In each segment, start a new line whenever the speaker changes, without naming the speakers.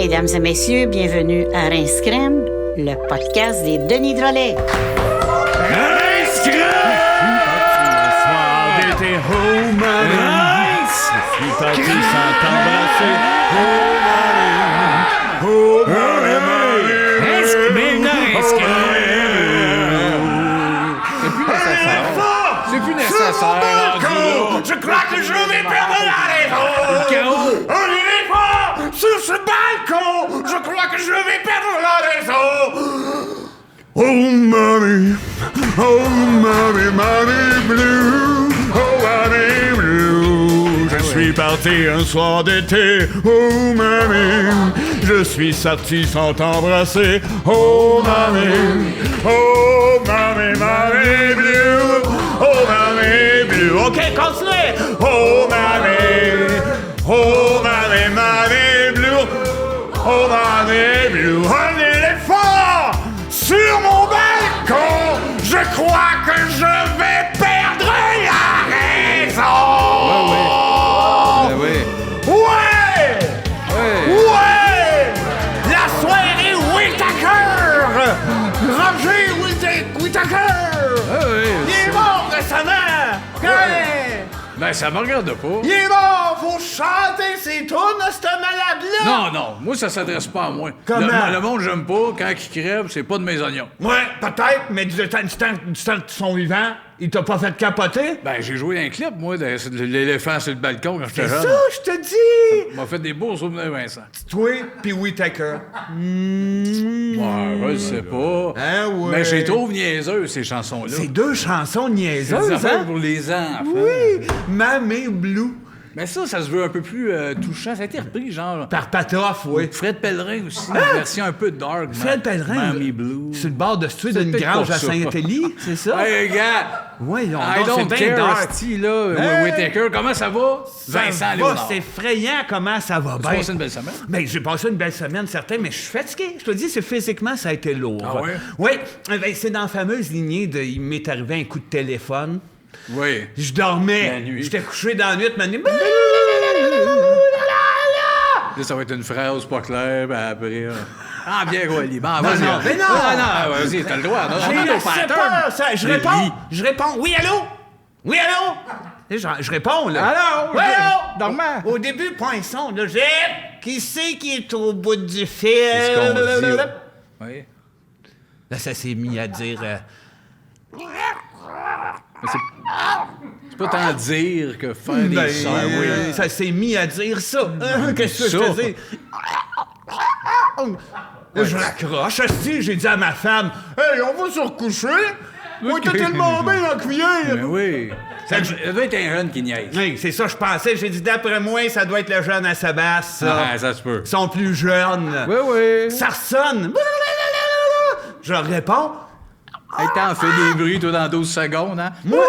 Mesdames et messieurs, bienvenue à Rince Crème, le podcast des Denis Drolet.
Rince Crème! Le soir d'été, oh Marie! Rince! Je suis parti sans t'embrasser, oh Marie! Oh Marie! Rince Crème! Rince Crème!
C'est plus nécessaire.
Je crois que je vais perdre la raison! On n'est pas sur ce balcon! Je crois que je vais perdre la raison! Oh Marie, Marie Blue, oh Marie Blue. Je suis parti un soir d'été, oh Marie. Je suis sorti sans t'embrasser, oh Marie. Oh Marie, Marie Blue, oh Marie Blue. Ok, continuez. Oh Marie, oh Marie, Marie Blue, oh Marie Blue. Un éléphant sur mon balcon, je crois que je vais perdre la raison. Ouais. La soirée Whittaker. Roger Whittaker. Il est mort récemment.
Ben, ça me regarde pas.
Il est mort. Faut chanter ses tunes à ce malade-là.
Non, moi, ça s'adresse pas à moi.
Comment?
Le monde, j'aime pas. Quand il crève, c'est pas de mes oignons.
Ouais, peut-être, mais du temps de son vivant, il t'a pas fait capoter?
Ben, j'ai joué un clip, moi, de l'éléphant sur le balcon quand j'étais
C'est
jeune.
ça, je te dis!
Ça m'a fait des beaux souvenirs, Vincent.
Toi pis Whittaker.
Ouais, je sais pas.
Ah ouais.
Mais je les trouve niaiseux, ces chansons-là.
C'est deux chansons
C'est des
niaiseuses,
affaires
hein?
pour les enfants.
Oui! Mamie Blue.
Mais ça se veut un peu plus touchant. Ça a été repris, genre...
Par Patoff, oui.
Fred Pellerin aussi, une version un peu dark.
Fred Pellerin.
Mamie Blue.
Sur le bord de se d'une
peut-être
grange
pour
à
ça.
Saint-Élie, c'est ça?
Hey, gars!
Oui,
I don't
c'est bien
care,
dark.
Asti, là,
Hey!
Whittaker. Comment ça va?
Ça
Vincent
va,
Léonard.
c'est effrayant comment ça va
Tu
bien.
as passé une belle semaine?
Ben, j'ai passé une belle semaine, certain, mais je suis fatigué. Je te dis, c'est physiquement, ça a été lourd.
Ah ouais?
Oui, ben, c'est dans la fameuse lignée de « il m'est arrivé un coup de téléphone ».
Oui.
Je dormais.
La nuit.
J'étais couché dans la nuit, ma nuit.
Là, ça va être une phrase pas claire, ben après... Ah, bien, Wally. Ben,
Non,
vas-y.
non, mais non!
Ah, vas-y, t'as le droit. Non,
J'ai
on a nos
assez
patterns.
peur, ça. Je réponds. Oui, allô? Oui, allô? Et je réponds, là.
Allô?
Oui, allô?
Normand.
Au début, pas un son, là. Qui c'est qui est au bout du fil?
C'est ce qu'on dit. Oui.
Là, ça s'est mis à dire...
Mais c'est pas tant dire que faire des
Ben,
sons.
ça s'est mis à dire ça. Qu'est-ce que je
Ça.
te dis? Là, je raccroche. Asti, j'ai dit à ma femme, « Hey, on va se recoucher? On était tellement bien en cuillère!
Ben oui. Ça doit être un jeune qui niaise.
Hey, c'est ça, je pensais. J'ai dit, d'après moi, ça doit être le jeune à Sébastien, ça.
Ah, ça se peut.
Ils sont plus jeunes.
Oui.
Ça ressonne. Je leur réponds.
Hey, t'en fais des bruits, toi, dans 12 secondes, hein?
Moi,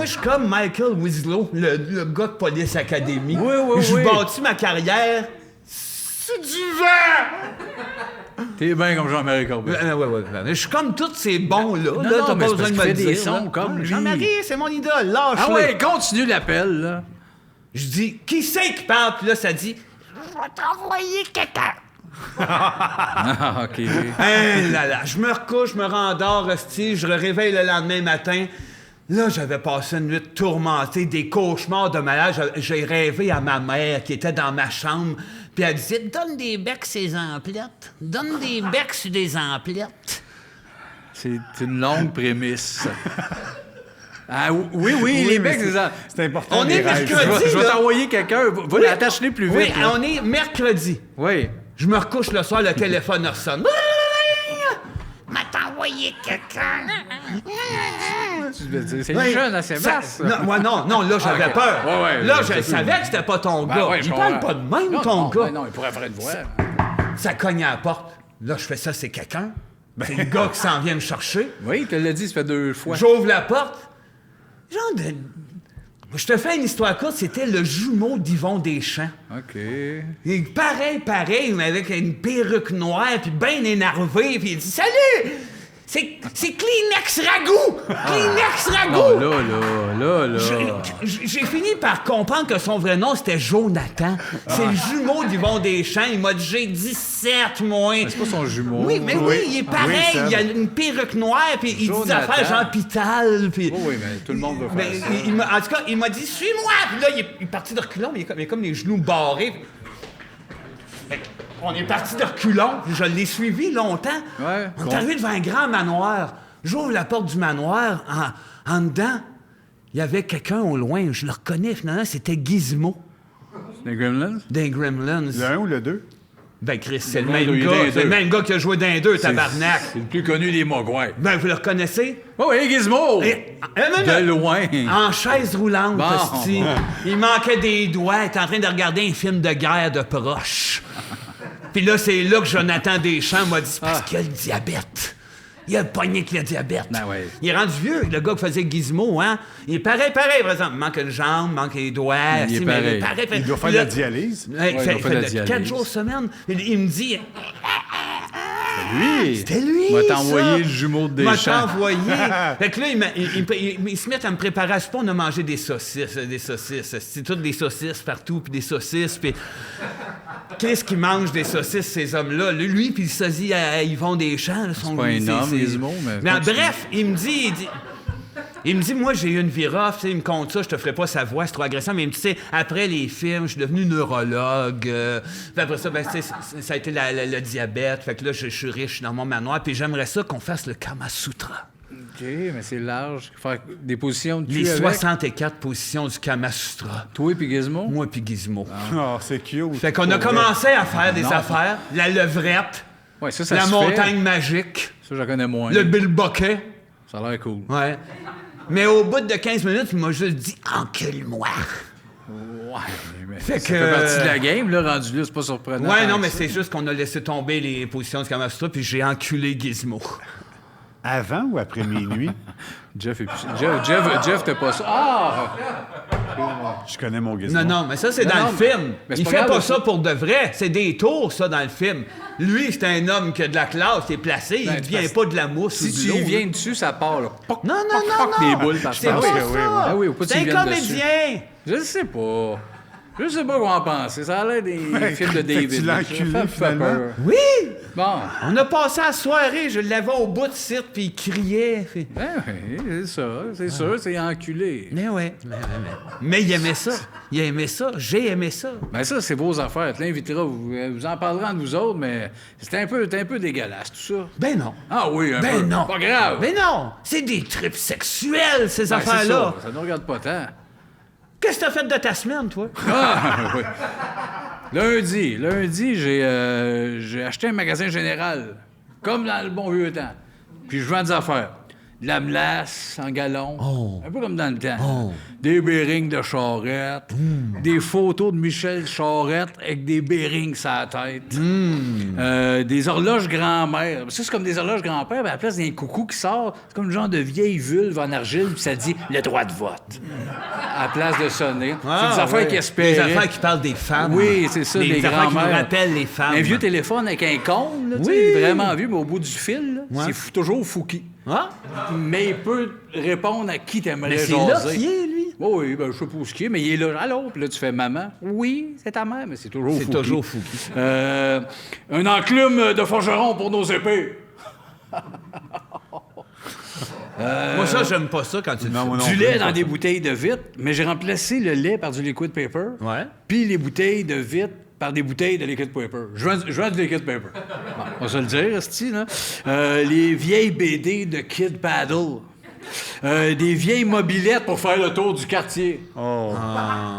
je suis comme Michael Winslow, le gars de Police Academy.
Oui.
J'ai bâti ma carrière. C'est du vent!
T'es bien comme Jean-Marie Corbet.
Ouais. Je suis comme tous ces bons-là.
Non,
Là,
non,
t'as
mais
pas
c'est
besoin
parce
de
qu'il
me
fait
le
des
dire.
sons
là.
comme lui.
Jean-Marie, c'est mon idole. Lâche-le.
Ah ouais, continue l'appel, là.
Je dis, qui c'est qui parle? Puis là, ça dit, je vais t'envoyer quelqu'un.
Ah, OK.
Hein, là, je me recouche, je me rendors, hostie, je me réveille le lendemain matin. Là, j'avais passé une nuit tourmentée, des cauchemars de malade. J'ai rêvé à ma mère qui était dans ma chambre, puis elle disait, donne des becs ces emplettes. Donne des becs sur des emplettes.
C'est une longue prémisse. Ah oui, les becs,
C'est important.
On est mercredi,
Je vais
là.
t'envoyer quelqu'un. Va l'attacher plus vite.
Oui,
là.
on est mercredi.
Oui.
Je me recouche le soir, le téléphone sonne. M'a t'envoyé quelqu'un.
C'est
Oui,
jeune à Sébastien.
Non, là, j'avais
ok.
peur.
Ouais,
là,
c'est
je
tout.
savais que c'était pas ton
Ben
gars.
ouais,
Il
je
parle
comprends.
pas de même,
Non,
ton
non,
gars.
ben non, il pourrait faire une voix.
Ça cogne à la porte. Là, je fais ça, c'est quelqu'un. C'est le gars qui s'en vient me chercher.
Oui, il te l'a dit, ça fait 2 fois.
J'ouvre la porte. Genre de... Je te fais une histoire courte, c'était le jumeau d'Yvon Deschamps.
OK.
Et pareil, mais avec une perruque noire, puis bien énervé, puis il dit « Salut!
C'est Kleenex Ragout! Kleenex Ragout!
Non, là.
J'ai fini par comprendre que son vrai nom, c'était Jonathan. C'est le jumeau d'Yvon Deschamps. Il m'a dit, j'ai 17, moi.
Mais c'est pas son jumeau.
Oui, mais oui, il est pareil.
Oui,
il a une perruque noire, puis il dit des
Jonathan.
affaires Jean Pital. Puis...
Oui, mais tout le monde veut faire ça.
En tout cas, il m'a dit, suis-moi! Puis là, il est parti de reculons, mais il a comme les genoux barrés. On est parti de reculons, puis je l'ai suivi longtemps.
Ouais.
On est arrivé devant un grand manoir. J'ouvre la porte du manoir. En dedans, il y avait quelqu'un au loin. Je le reconnais, finalement, c'était Gizmo.
Les Gremlins?
Des Gremlins.
Le 1 ou le 2?
Ben, Chris, c'est le
Le
même
deux, il est
gars.
dans les
C'est le
deux.
même gars qui a joué dans les deux, tabarnak.
C'est le plus connu des Mogwai.
Ben, vous le reconnaissez?
Oh, oui, Gizmo! De loin.
En chaise roulante,
Bon.
hostie. Il manquait des doigts. Il était en train de regarder un film de guerre de proche. Puis là, c'est là que Jonathan Deschamps m'a dit, c'est parce qu'il a le diabète. Il a le poignet qu'il a le diabète.
Ben ouais.
Il est rendu vieux, le gars qui faisait Gizmo, hein. Il est pareil, par exemple. Il manque une jambe, il manque les doigts.
Il est
si, mais
pareil.
Il doit faire
Puis
de la
là,
dialyse.
Ouais, il
il
fait,
doit faire de la
4
dialyse.
jours semaine. Il me dit,
Lui!
c'était lui,
m'a
ça.
t'envoyé le jumeau de
M'a
Deschamps.
t'envoyé. Fait que là, ils se mettent à me préparer à ce point, on a mangé des saucisses. C'est toutes des saucisses partout, puis des saucisses, puis... Qu'est-ce qu'ils mangent des saucisses, ces hommes-là? Lui, puis le sosie à Yvon Deschamps. Là,
C'est pas un homme, Gizmo, mais...
bref, il me dit, moi, j'ai eu une vie rough, tu sais, il me compte ça, je te ferai pas sa voix, c'est trop agressant, mais il me dit, tu sais, après les films, je suis devenu neurologue, puis après ça, ben, tu sais, ça a été le diabète, fait que là, je suis riche dans mon manoir, puis j'aimerais ça qu'on fasse le Kama Sutra.
OK, mais c'est large. Faire des positions de cul
Les
avec.
64 positions du Kama Sutra.
Toi et Gizmo?
Moi puis Gizmo.
Oh, c'est cute.
Fait qu'on a commencé à faire des
Non.
affaires, la levrette,
Ouais, ça
la
se
montagne
fait.
magique,
Ça, je connais moins.
le bilboquet.
Ça a l'air cool.
Ouais. Mais au bout de 15 minutes, il m'a juste dit « Encule-moi
Ouais, mais
Fait
ça
que-
fait partie de la game, là, rendu là, c'est pas surprenant. ».
Ouais, non,
tant
mais
que
c'est juste qu'on a laissé tomber les positions du Kama Sutra, puis j'ai enculé Gizmo.
Avant ou après minuit?
Jeff, Jeff, t'as pas ça. Ah!
Je connais mon gizmo.
Non, mais ça, c'est
Non,
dans
non,
le film.
mais c'est
Il
pas
fait
grave,
pas
ça.
ça pour de vrai. C'est des tours, ça, dans le film. Lui, c'est un homme qui a de la classe, il est placé,
Ben,
il vient
parce-
pas de la mousse
Si
ou
tu
de l'eau.
y viens dessus, ça part, là. Poc,
Non,
poc, poc, des boules par
c'est
terre.
pas
Ah oui,
ça.
oui, oui. Ah oui, faut pas que
C'est
tu
un
viennes dessus.
comédien.
Je sais pas. Je sais pas quoi en penser. Ça a l'air des films de
fait que
David.
tu l'as
là.
enculé,
Ça me fait
finalement.
peur.
Oui!
Bon.
On a passé la soirée, je l'avais au bout de site, puis il criait. Puis...
Ben oui, c'est ça. C'est sûr, c'est enculé.
Mais ouais. Mais il aimait ça. Il aimait ça. J'ai aimé ça.
Ben ça, c'est vos affaires. Tu l'inviteras, vous en parlerez entre vous autres, mais c'était un peu dégueulasse, tout ça.
Ben non.
Ah oui, un peu.
Ben non.
Pas grave.
Ben non. C'est des trips sexuels, ces
Ben, c'est
affaires-là.
ça ne regarde pas tant.
Qu'est-ce que t'as fait de ta semaine, toi?
Ah, oui. Lundi, j'ai acheté un magasin général, comme dans le bon vieux temps. Puis je vends des affaires. De la melasse en gallon, un peu comme dans le temps. Des bearings de charrette, des photos de Michel Charrette avec des bearings sur la tête. Des horloges grand-mère. Ça, c'est comme des horloges grand-père, mais à la place d'un coucou qui sort, c'est comme une genre de vieille vulve en argile, puis ça dit « le droit de vote ». À la place de sonner. C'est des affaires qui espéraient.
Des affaires qui parlent des femmes.
Oui, c'est ça,
des
des
affaires qui nous
grands-mères.
rappellent les femmes.
Un vieux téléphone avec un cône, là, tu
Oui.
sais, vraiment vieux, mais au bout du fil, là,
Ouais.
c'est toujours Fouki.
Ah?
Mais il peut répondre à qui t'aimerais
Mais c'est
jaser.
là qu'il est, lui.
Oui, ben, je sais pas où ce qu'il est, mais il est là. Allô? Puis là, tu fais maman. Oui, c'est ta mère, mais c'est toujours Fouki.
C'est toujours Fouki.
Un enclume de forgeron pour nos épées.
Moi, ça, j'aime pas ça quand tu le
Non,
fais.
moi non
Du
plus.
lait dans des bouteilles de vitre, mais j'ai remplacé le lait par du liquid paper.
Ouais.
Puis les bouteilles de vitre par des bouteilles de liquid paper. Je vends du liquid paper. Bon, on va se le dire, esti, là. Les vieilles BD de Kid Paddle. Des vieilles mobilettes pour faire le tour du quartier.
Oh.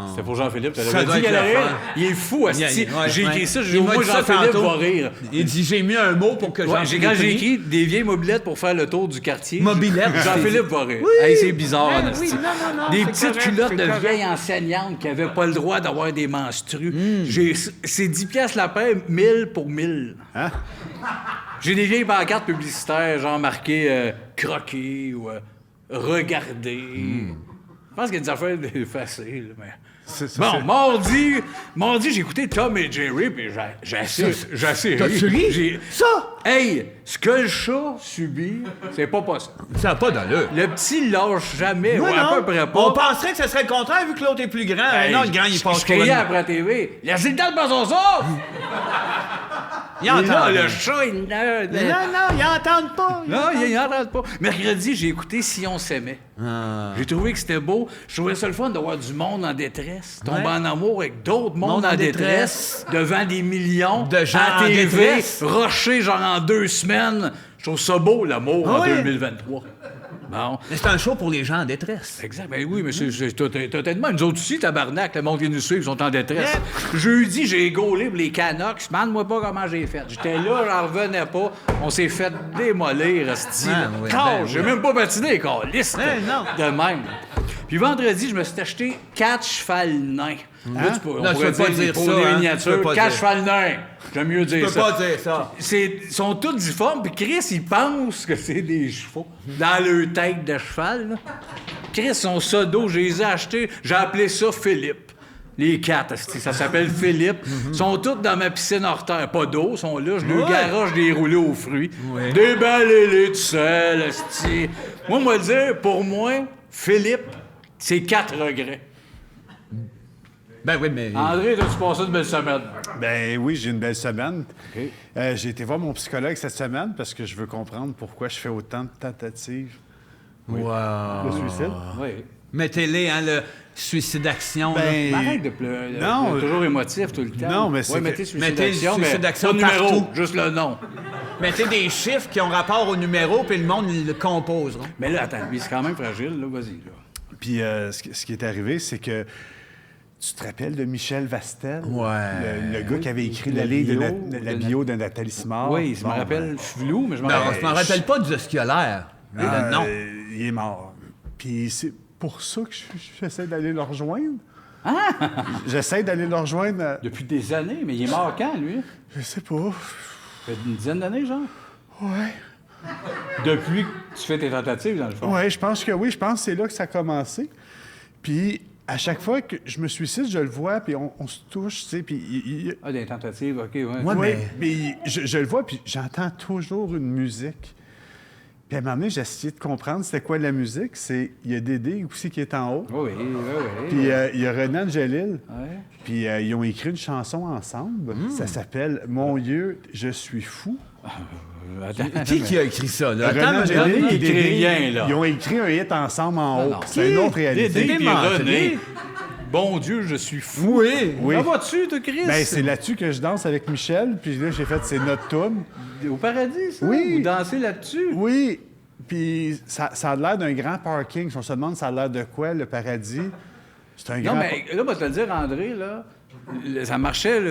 C'était pour Jean-Philippe.
Ça
T'avais
doit
dit qu'il
être
allait
le
rire.
fun.
Il est fou, esti.
Ouais,
J'ai écrit
ouais.
ça.
Il
Au
m'a
moins,
dit ça
Jean-Philippe
tantôt.
va rire.
Il dit, j'ai mis un mot pour que
Ouais,
Jean
quand j'ai écrit des vieilles mobilettes pour faire le tour du quartier.
Mobilettes,
Jean-Philippe va rire. Hey, c'est bizarre,
Ben
esti.
oui, non,
Des
c'est
petites
correct,
culottes
c'est
de
correct.
vieilles enseignantes qui n'avaient pas le droit d'avoir des menstrues. C'est 10 piastres la paire, 1000 pour 1000.
Hein?
J'ai des vieilles pancartes publicitaires, genre marquées croquer ou regarder. Je pense qu'il y a des affaires faciles, mais...
C'est-
Mardi, j'ai écouté Tom et Jerry, puis j'ai assez
T'as-tu ri? Ça?
Hey, ce que le chat subit, c'est pas possible.
Ça n'a pas d'allure.
Le petit lâche jamais,
Non,
ou à
non.
peu près pas.
On penserait que ce serait le contraire vu que l'autre est plus grand.
Hey,
Non, le grand, il passe
je
pour
criais
une-
après la TV. Laissez le temps de passer ça!
Il
Et
entend.
là,
bien.
le chat, il...
Non, ils n'entendent pas.
Non, il n'entend pas. Mercredi, j'ai écouté Si on s'aimait. J'ai trouvé que c'était beau. Je trouvais ça le fun de voir du monde en détresse, tomber en amour avec d'autres mondes en détresse, devant des millions
de gens
à
en
TV,
détresse.
rocher genre en 2 semaines. Je trouve ça beau, l'amour, en
Oui.
2023. Bon.
Mais c'est un show pour les gens en détresse.
Exact. Ben oui, mais c'est totalement. Nous autres aussi, tabarnak, le monde qui nous suit, ils sont en détresse. Jeudi, j'ai gaulé pour les Canucks. Demande-moi pas comment j'ai fait. J'étais là, j'en revenais pas. On s'est fait démolir, esti.
Ah, oui,
Cage,
ben
j'ai
oui.
même pas patiné, liste
non.
de même. Puis vendredi, je me suis acheté 4 chevals nains. Là, on
Non, tu
pourrait
peux pas dire
pour
ça,
les
hein. Tu
miniatures,
peux pas
4
dire.
chevals nains. J'aime mieux dire
Tu peux
ça.
pas dire ça.
Ils sont tous difformes, puis Chris, il pense que c'est des chevaux. Dans leur tête de cheval, là. Chris, son sodo, je les ai achetés, j'ai appelé ça Philippe. Les 4, ça s'appelle Philippe. Ils sont tous dans ma piscine hors terre. Pas d'eau, ils sont là, je leur garoche des roulés aux fruits. Déballez-les tout seul, esti. Moi, le dire, pour moi, Philippe, c'est 4 regrets.
Ben oui, mais.
André, as-tu passé une belle semaine?
Ben oui, j'ai une belle semaine. J'ai été voir mon psychologue cette semaine parce que je veux comprendre pourquoi je fais autant de tentatives
Wow.
de suicide.
Oui.
Mettez-les, hein, le suicide-action. là.
Ben,
Arrête de pleurer.
Non,
Toujours émotif tout le temps.
non, mais c'est
Ouais,
que-
mettez
mettez le
suicide
suicide d'action
pas de numéro,
partout.
juste le nom.
Mettez des chiffres qui ont rapport au numéro, puis le monde le composera.
Mais là, attends, lui, c'est quand même fragile, là, vas-y, là.
Puis ce qui est arrivé, c'est que tu te rappelles de Michel Vastel?
Ouais.
Le gars qui avait écrit
La
la livre
bio
de la bio de Nathalie Simard.
Oui, je me
Bon,
rappelle flou, mais je me
Non,
rappelle.
je m'en rappelle pas de ce qu'il a l'air. Mais
ben,
non.
Il est mort. Puis c'est pour ça que j'essaie d'aller le rejoindre. J'essaie d'aller le rejoindre.
Depuis des années, mais il est mort quand, lui?
Je sais pas.
Ça fait une dizaine d'années, genre?
Ouais.
Depuis que tu fais tes tentatives, dans le fond.
Ouais, je pense que oui. Je pense que c'est là que ça a commencé. Puis à chaque fois que je me suicide, je le vois, puis on se touche, tu sais, puis
Ah, des tentatives, OK, ouais.
Ouais,
ouais,
mais-
mais je le vois, puis j'entends toujours une musique. Puis à un moment donné, j'ai essayé de comprendre c'était quoi la musique. Il y a Dédé aussi qui est en haut.
Oui, oui, oui.
Puis il y a Renan Jalil.
Ouais.
Puis ils ont écrit une chanson ensemble. Ça s'appelle « Mon Dieu, je suis fou
Attends,
Qui a écrit ça, là? Attends,
Renan
mais-
Jalil
il
et
écrit
Dédé,
rien, là.
ils ont écrit un hit ensemble en haut.
non.
C'est une autre réalité.
Dédé puis
démentelé.
René. Bon Dieu, je suis fou.
Oui.
Oui.
Ça va-tu, toi, Chris?
Ben, c'est là-dessus que je danse avec Michel. Puis là, j'ai fait « C'est notre tune
Au paradis, ça?
Oui.
Vous dansez là-dessus? ».
Oui. Puis ça a l'air d'un grand parking. Si on se demande ça a l'air de quoi, le paradis, c'est un
Non,
grand...
mais là, moi, te le dire, André, là, ça marchait, là,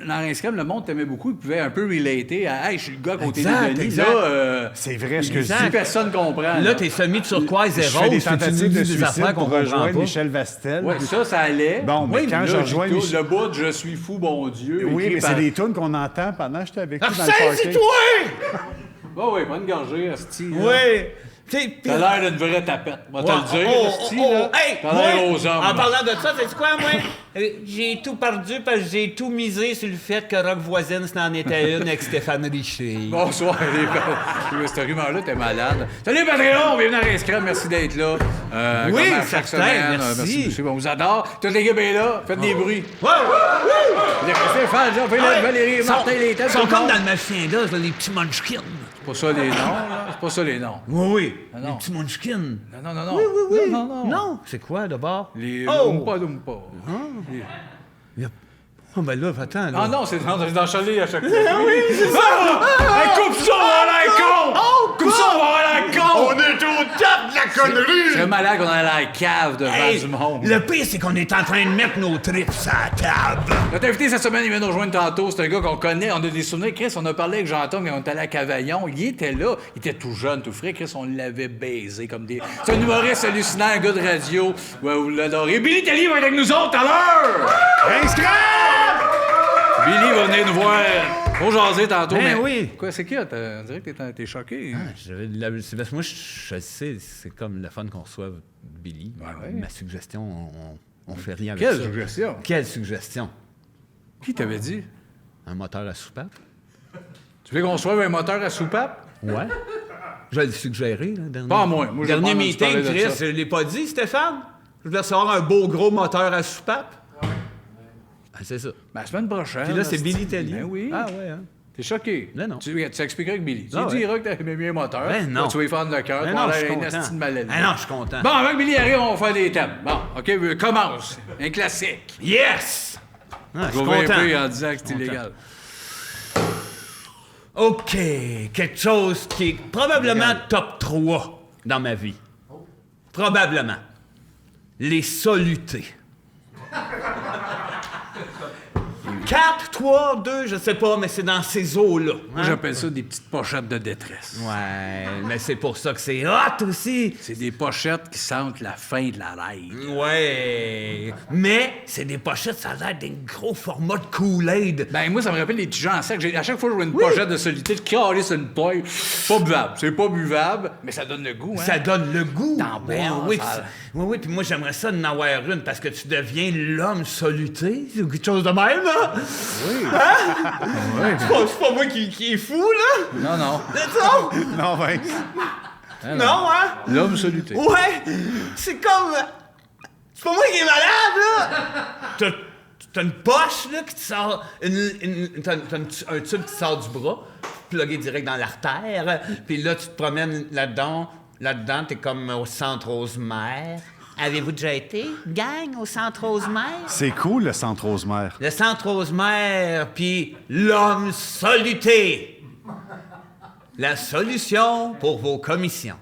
dans Rinskam, le monde t'aimait beaucoup, il pouvait un peu relater à « Hey, je suis le gars à côté
Exact,
de Denis. »
exact.
Là,
C'est vrai ce que je
Exact.
dis.
personne comprend.
Là, t'es semi-turquoise et
Je fais des
rose, puis tu nous
tentatives
dis
de
des
suicide
affaires qu'on
pour
comprend
rejoindre
pas.
Michel Vastel.
Ouais, ça allait.
Bon, mais quand
là,
je rejoins
j'ai tout
Michel-
le bout de « Je suis fou, bon Dieu ».
Oui,
écrit
mais
par-
c'est des tunes qu'on entend pendant que j'étais avec lui dans le parking.
Saisis-toi!
Oh, oui, prends une gorgée, Asti. là.
Oui. Tu sais,
T'as l'air d'une vraie tapette. Moi, te
Ouais,
le dire, Asti, là.
hey,
T'as l'air
moi,
aux hommes.
en parlant de ça, sais-tu quoi, moi? J'ai tout perdu parce que j'ai tout misé sur le fait que Rock Voisine, c'en était une avec Stéphane Richer.
Bonsoir, les cette rumeur-là, t'es malade. Salut, Patreon! Bienvenue à Rinskram, merci d'être là.
Oui,
comme à chaque
certain,
semaine.
merci.
Monsieur, on vous adore. Toute l'équipe est là. Faites des bruits.
Wow!
Stéphane, Jean-Philippe, Valérie, Martin, les
Ils sont comme dans le machin-là, les petits munchkins.
C'est pas ça les noms, là. C'est pas ça les noms.
Oui, oui.
Ah, non.
Les petits munchkins.
Non, non, non, non.
Oui, oui, oui.
Non, non, non.
Non, c'est quoi, d'abord?
Les
Oh!
Oompa.
Oh, ben là, attends, là.
Ah non, c'est dans Charlie à chaque fois. Oui, c'est ça! Hey, coupe ça, on va aller con! Coupe ça, on va aller con!
On est au top de la connerie!
C'est malade qu'on a la cave devant
Hey,
du monde.
le pire, c'est qu'on est en train de mettre nos tripes à la table.
Notre invité cette semaine, il vient nous rejoindre tantôt. C'est un gars qu'on connaît. On a des souvenirs. Chris, on a parlé avec Jean-Tom quand on était allé à Cavaillon. Il était là. Il était tout jeune, tout frais. Chris, on l'avait baisé comme des... C'est un humoriste hallucinant, un gars de radio. Ouais, vous l'adorez. Billy Tellier va être avec nous autres à l'heure!
Rinskram!
Billy va venir nous voir. Faut jaser tantôt,
Ben
mais...
oui.
Quoi, c'est qui? On dirait que t'es choqué.
C'est parce que moi, je sais, c'est comme le fun qu'on reçoive Billy.
Ouais.
Ma suggestion, on fait rien avec
Quelle
ça.
suggestion?
Quelle suggestion?
Qui t'avait dit?
Un moteur à soupape?
Tu veux qu'on reçoive un moteur à soupape?
Ouais. Je l'ai suggéré, là, dernier.
Pas moi. Moi, j'ai
Dernier
pas entendu parler
meeting,
de
Chris,
ça.
je l'ai pas dit, Stéphane? Je voulais recevoir un beau gros moteur à soupape. Ah, c'est ça.
Ben, la semaine prochaine.
Puis là, c'est Billy Tellier.
Ben oui.
Ah ouais, hein?
T'es choqué.
Non.
Tu expliqueras avec Billy. Tu
Ah,
lui
ouais.
diras que t'avais mis un moteur.
Ben non.
Là, tu vas y faire le cœur.
Ben
Tu
non,
vas
je suis
aller une
content.
asti de maladie.
Ben non, je suis content.
Bon, avant que Billy arrive, on va faire des thèmes. Bon, OK, commence. Un classique.
Yes! Ah, je
Je
suis
vais
content.
vapper en disant que c'est illégal.
OK, quelque chose qui est probablement top 3 dans ma vie. Probablement. Les solutés. 4, 3, 2, je sais pas, mais c'est dans ces eaux-là.
Moi,
hein?
j'appelle ça des petites pochettes de détresse.
Ouais, mais c'est pour ça que c'est hot aussi.
C'est des pochettes qui sentent la fin de la ride.
Ouais, mais c'est des pochettes, ça a l'air d'un gros format de Kool-Aid.
Ben, moi, ça me rappelle les petits gens en sac. À chaque fois que je vois une pochette de solité, je craler sur une paille. Pas buvable. C'est pas buvable, mais ça donne le goût, hein?
Ça donne le goût.
T'en
Ben
bois,
oui,
ça.
oui, puis moi j'aimerais ça d'en avoir une parce que tu deviens l'homme soluté, ou quelque chose de même, là.
Oui.
Ouais. C'est pas moi qui est fou, là.
Non.
C'est ça?
Non, Vince.
Non, hein?
L'homme soluté.
Ouais, c'est comme... C'est pas moi qui est malade, là! T'as une poche, là, qui te sort... T'as un tube qui sort du bras, plugué direct dans l'artère, puis là, tu te promènes là-dedans. Là-dedans, t'es comme au Centre Rosemère. Avez-vous déjà été, gang, au Centre Rosemère?
C'est cool, le Centre Rosemère.
Le Centre Rosemère, puis l'homme soluté. La solution pour vos commissions.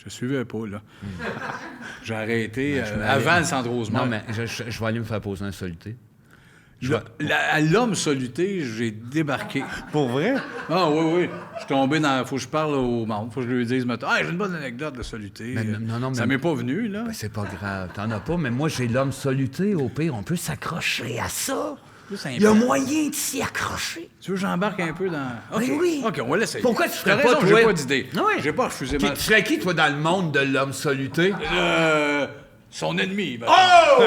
Je suivais pas, là. J'ai arrêté avant le Centre Rosemère.
Non, mais je vais aller me faire poser un soluté.
À l'homme soluté, j'ai débarqué.
Pour vrai?
Ah oui. Je suis tombé dans... Faut que je parle au monde. Faut que je lui dise, mettons, j'ai une bonne anecdote de soluté.
Mais non,
ça
mais-
m'est pas venu, là.
Ben, c'est pas grave, t'en as pas, mais moi j'ai l'homme soluté, au pire, on peut s'accrocher à ça. Il y a moyen de s'y accrocher.
Tu veux que j'embarque un peu dans... OK,
Ben oui.
OK, on va l'essayer.
Pourquoi tu ferais
T'as
pas,
raison,
toi?
j'ai pas d'idée.
Ah oui.
J'ai pas refusé ma...
Tu serais qui, toi, dans le monde de l'homme soluté?
Son ennemi, mettons.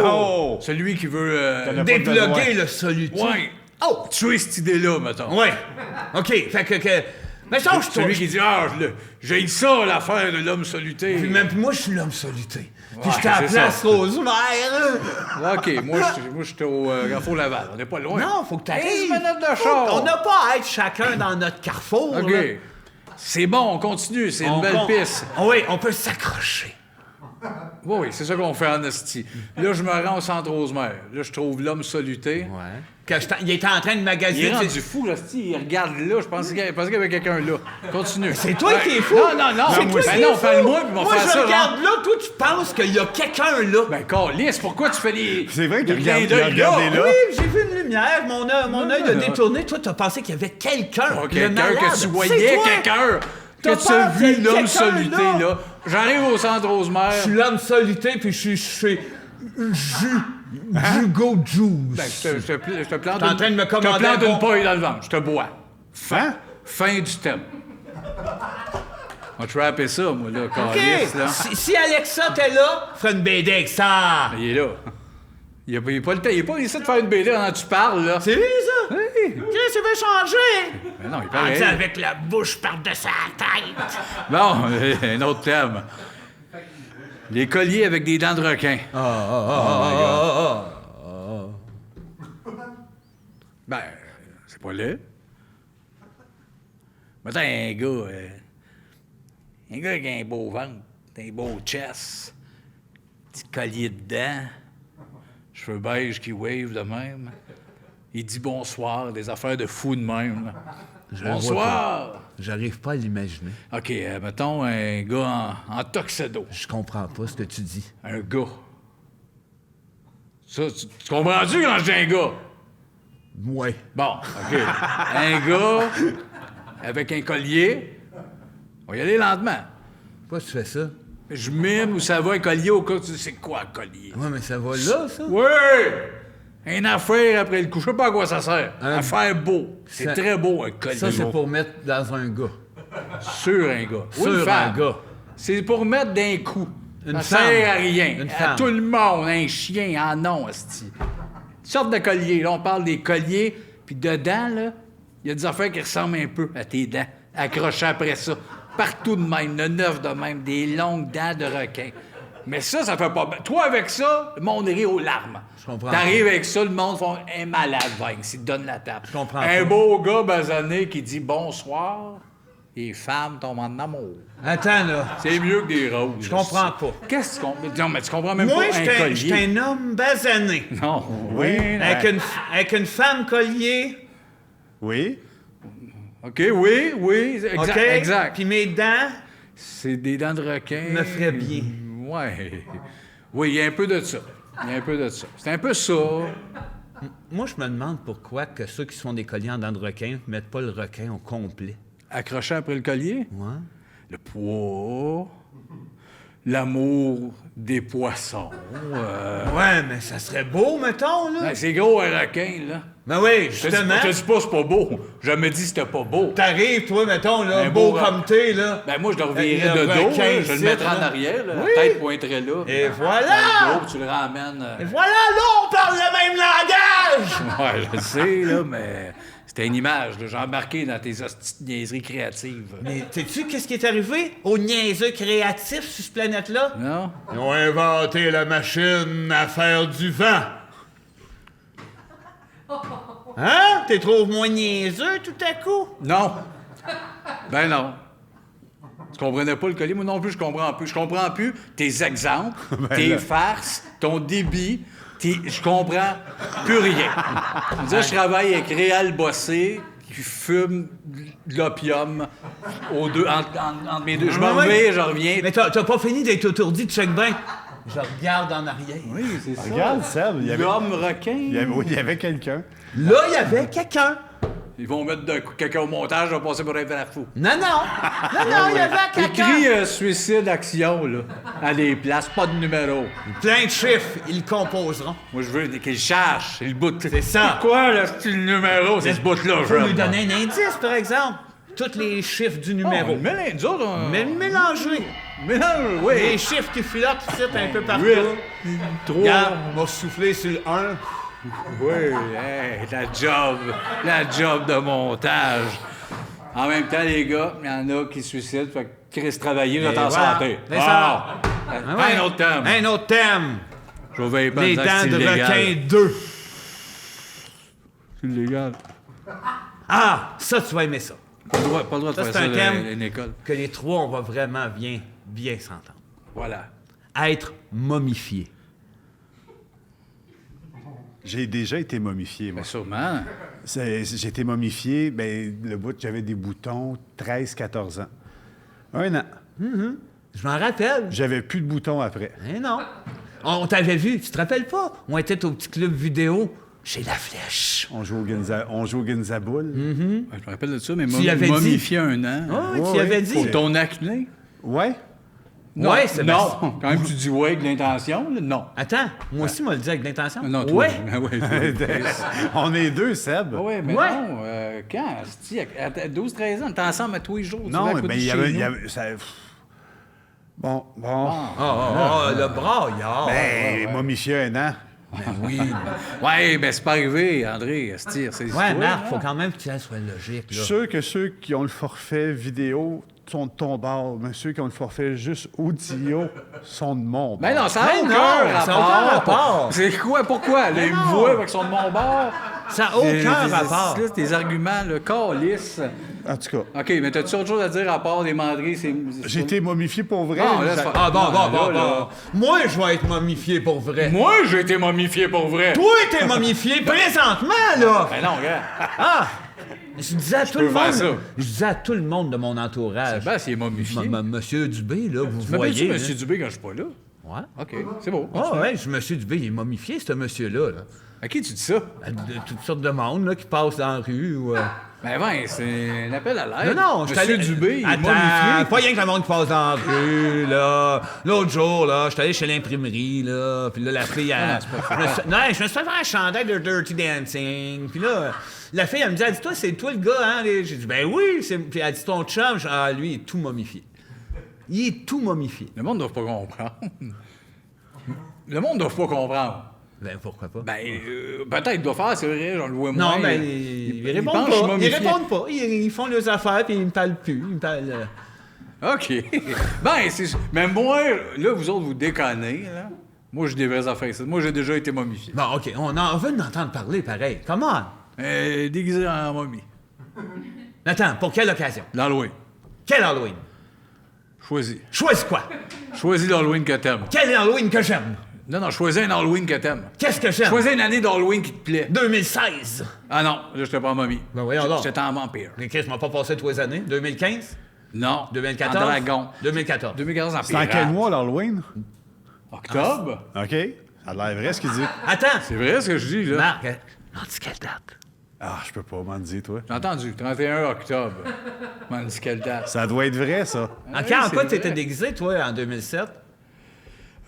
Oh!
Celui qui veut...
T'en as pas
Dépluguer
besoin.
le soluté.
Ouais.
Oh!
Tuer cette idée-là, mettons.
Ouais. OK, fait que... Mais ça, je
Celui qui dit, j'ai ça, l'affaire de l'homme soluté.
Puis même moi, je suis l'homme soluté. Puis
Ouais,
j'étais à la
c'est
place
ça.
Rosemère.
OK, moi, j'étais au Carrefour Laval. On n'est pas loin.
Non, faut que t'arrives.
15 minutes de char.
On n'a pas à être chacun dans notre carrefour.
OK.
là.
C'est bon, on continue. C'est une
On
belle
con-
piste.
Oui, on peut s'accrocher.
Oui, c'est ça qu'on fait en esti. Là, je me rends au Centre Rosemère. Là, je trouve l'homme soluté.
Ouais. Il était en train de
Il
magasiner.
est rendu fou, là, il regarde là. Je pensais qu'il y avait quelqu'un là. Continue.
C'est toi qui es fou.
Non.
C'est toi qui
Ben
es
non,
fou.
parle-moi, puis on va
Moi,
faire
je
ça, genre.
regarde là, toi, tu penses qu'il y a quelqu'un là.
Ben, Carlis, pourquoi tu fais des.
C'est vrai qu'il
des clins
regarde,
d'œil
il a regardé là.
Oui, j'ai vu une lumière, mon œil a détourné. Toi, t'as pensé qu'il y avait quelqu'un.
Pas
Le
quelqu'un
malade,
que tu
c'est
voyais,
toi.
quelqu'un.
T'as
Que tu as
peur qu'il y
vu
ait
l'homme
quelqu'un
soluté,
là.
là. J'arrive au Centre Rosemère.
Je suis l'homme soluté, puis je suis chez Jugo Juice.
Ben, je te plante
T'es en train de me commander
Je te plante
un
une
bon-
paille dans le ventre. Je te bois.
Hein?
Fin du thème. On va te rapper ça, moi, là,
OK.
Carlis, là.
Si Alexa t'es là, fais une BD avec ça.
Il est là. Il n'a pas le temps. Il n'est pas ici de faire une BD pendant que tu parles, là.
C'est lui, ça?
Oui.
Qu'est-ce que tu veux changer?
Mais non, il
Ah, tu sais,
paraît.
avec la bouche par-dessus la tête.
Bon, un autre thème. Les colliers avec des dents de requin. Ben, c'est pas laid. Mettons un gars avec un beau ventre, un beau chest, petit collier de dents, cheveux beige qui wave de même. Il dit bonsoir, des affaires de fou de même. là. Bonsoir!
J'arrive pas à l'imaginer.
OK, mettons un gars en tuxedo.
Je comprends pas ce que tu dis.
Un gars. Ça, tu comprends-tu quand je dis un gars?
Ouais.
Bon, OK. Un gars avec un collier. On va y aller lentement.
Pourquoi tu fais ça?
Je mime où ça va, un collier au cas où tu dis, c'est quoi un collier?
Ouais, mais ça va là, ça?
Oui! Une affaire après le coup. Je sais pas à quoi ça sert. À faire beau. C'est
Ça-
très beau, un collier.
Ça, c'est pour mettre dans un gars.
Sur un gars. Ou
Sur
une
un
femme.
gars.
C'est pour mettre d'un coup.
Une
ça
femme.
sert à rien.
Une
À
femme.
tout le monde, un chien, ah non, esti. Une sorte de collier. Là, on parle des colliers. Puis dedans, là, il y a des affaires qui ressemblent un peu à tes dents. Accrochées après ça. Partout de même, le neuf de même, des longues dents de requin. Mais ça fait pas... Toi, avec ça, le monde rit aux larmes.
Je comprends.
T'arrives avec ça, le monde font un malade, Ving, s'il te donne la table.
Je comprends
Un
pas.
beau gars basané qui dit bonsoir, les femmes tombent en amour.
Attends, là.
C'est mieux que des roses.
Je comprends pas.
Qu'est-ce que tu comprends? Non, mais tu comprends même
Moi,
pas un collier.
j'étais un homme basané.
Non. Oui.
Avec une femme collier.
Oui?
OK, oui, exact.
OK?
Exact.
Puis mes dents
C'est des dents de requin.
me feraient bien.
Ouais. Oui, il y a un peu de ça. C'est un peu ça.
Moi, je me demande pourquoi que ceux qui se font des colliers en dents de requin ne mettent pas le requin au complet.
Accroché après le collier.
Ouais.
Le poids. L'amour des poissons.
Ouais, mais ça serait beau, mettons, là.
Ben, c'est gros, un requin, là.
Ben oui,
Je te dis
justement.
pas que c'est pas beau. Je me dis que c'était pas beau.
T'arrives, toi, mettons, là,
Un
beau
beau
comme t'es, là.
Ben moi, je le revirais
Le
de dos,
requin
là. Je le
ici,
mettrais en
là.
arrière, là.
Oui.
La tête pointerait là.
Et
Dans
voilà!
le dos, tu le ramènes.
Et voilà, là, on parle le même langage!
Ouais, je le sais, là, mais c'était une image, là. J'ai embarqué dans tes hosties de niaiseries créatives.
Mais sais-tu qu'est-ce qui est arrivé aux niaiseux créatifs sur cette planète-là?
Non?
Ils ont inventé la machine à faire du vent.
Hein? T'es trouves moins niaiseux tout à coup?
Non. Ben non. Tu comprenais pas le collier? Moi non plus, je comprends plus. Je comprends plus tes exemples, tes farces, ton débit. Je comprends plus rien. On dirait que je travaille avec Réal Bossé qui fume de l'opium entre mes deux. Je m'en
Ouais.
vais, je reviens.
Mais t'as pas fini d'être autourdi de check bien. Je regarde en arrière.
Oui, c'est ça.
Regarde, Seb,
L'homme requin.
il y avait quelqu'un.
Là, il y avait quelqu'un.
Ils vont mettre quelqu'un au montage, je vais passer pour un vrai fou.
Non, il y avait quelqu'un.
Écrit suicide action, là, à des places, pas de numéro.
Plein de chiffres, ils le composeront.
Moi, je veux qu'il cherche, c'est le bout.
C'est ça.
Quoi, là, c'est le numéro? C'est ce bout-là,
Faut
je
lui donner un indice, par exemple. Tous les chiffres du numéro.
Mais nous autres, on...
Mais mélanger.
Mélange, oui.
Les chiffres qui flottent ici un peu partout.
8, 3.
Regarde, on va souffler sur le 1.
Oui, hey, la job de montage. En même temps, les gars, il y en a qui se suicident, fait que Chris travailler, vous êtes en
voilà.
santé.
C'est ça.
Un autre thème.
Un autre thème.
Je vais pas
Les
dire que
dents
c'est
de
illégal.
requin 2.
C'est illégal.
Ah, ça, tu vas aimer ça.
Pas le droit de
Ça,
faire
c'est
ça
un
dans
thème
une école.
que les trois, on va vraiment bien s'entendre.
Voilà.
Être momifié.
J'ai déjà été momifié, moi.
Mais sûrement.
J'ai été momifié, ben, le bout, j'avais des boutons, 13-14 ans. 1 an.
Je m'en rappelle.
J'avais plus de boutons après.
Eh non. On t'avait vu, tu te rappelles pas? On était au petit club vidéo chez La Flèche.
On joue au Ginzaboule.
Ouais, je me rappelle de ça, mais
Tu y avais dit.
momifié 1 an.
Ah oui,
Ouais,
tu y avais
ouais.
dit.
Pour ton acné?
Ouais.
Ouais, c'est
Non. Quand même, tu dis ouais avec l'intention, là, non.
Attends, moi aussi, moi le dis avec l'intention.
Non, toi.
Ouais.
Ah ouais, toi.
On est deux, Seb.
Ouais, mais
Ouais.
non. Quand? À 12-13 ans, t'es ensemble à tous les jours. tu vas à
Non,
côté
ben,
de
il y
chez
avait...
nous.
ça... Bon.
Le braillard.
Ben, momifié 1 an.
Ouais, ben c'est pas arrivé, André. C'est
Ouais,
toi,
Marc,
là.
faut quand même que tu sois logique,
Je
là.
suis sûr que ceux qui ont le forfait vidéo sont de ton bord, mais ceux qui ont le forfait juste audio sont de mon bord.
Ben non, ça n'a
Ben
aucun
non,
rapport.
ça a aucun rapport.
C'est quoi? Pourquoi? Là, ils me voient avec son de mon bord.
Ça n'a aucun rapport.
Là, c'est des arguments, le calice.
En tout cas,
OK, mais t'as-tu autre chose à dire à part des manderies?
j'ai été momifié pour vrai.
Ah, là,
Ça-
c'est pas-
Ah, bon.
là.
Moi, je vais être momifié pour vrai.
Moi, j'ai été momifié pour vrai.
Toi, t'es momifié présentement, là.
Ben non, regarde.
Ah! Je disais à tout le
peux faire
monde.
ça.
Je disais à tout le monde de mon entourage.
Sébastien est momifié.
Monsieur Dubé, là, vous
Tu m'appelles-tu
voyez. là.
Monsieur Dubé quand je suis pas là?
Ouais.
OK, c'est beau.
Ah ouais, Monsieur Dubé, il est momifié, ce monsieur-là. Là.
À qui tu dis ça?
De toutes sortes de monde là, qui passent dans la rue. Ou,
Ben, c'est un appel à l'aide.
Non, je
Monsieur Dubé, il est
Attends,
momifié.
pas rien que le monde qui passe dans la rue, là. L'autre jour, là, j'étais allé chez l'imprimerie, là, puis là, la fille, elle... je me suis fait faire un chandail de Dirty Dancing, puis là, la fille, elle me dit, elle dit, toi, c'est toi le gars, hein? J'ai dit, ben oui, puis elle dit, ton chum, lui, il est tout momifié. Il est tout momifié.
Le monde ne doit pas comprendre. Le monde ne doit pas comprendre.
Ben, pourquoi pas?
Ben, peut-être qu'il doit faire, c'est vrai, j'en le vois moins.
Non, ben, ils répondent
pense que je suis
pas. Ils
momifié.
répondent pas. Ils font leurs affaires, puis ils me parlent plus. Ils me parlent...
OK. Ben, mais moi, là, vous autres, vous déconnez, là. Moi, j'ai des vraies affaires. Moi, j'ai déjà été momifié.
Bon, OK, on veut en entendre parler, pareil. Come on.
Déguisé en momie.
Attends, pour quelle occasion?
L'Halloween.
Quel Halloween?
Choisis.
Choisis quoi?
Choisis l'Halloween que t'aimes.
Quel Halloween que j'aime?
Non, choisis un Halloween que t'aimes.
Qu'est-ce que j'aime?
Choisis une année d'Halloween qui te plaît.
2016.
Ah non, là, j'étais pas en momie.
Ben voyons donc.
J'étais en vampire.
Mais Chris m'a pas passé 3 années. 2015?
Non.
2014?
En dragon.
2014.
2014 en
C'est en
pirate.
quel mois, l'Halloween?
Octobre?
OK. Ça a l'air vrai, ce qu'il dit.
Attends.
C'est vrai ce que je dis, là.
Marc, on dit quelle date?
Ah, je peux pas m'en dire, toi.
J'ai entendu, 31 octobre. M'en dis quelle date?
Ça doit être vrai, ça.
En
Ouais,
quoi
c'est
t'étais
vrai.
déguisé, toi, en 2007?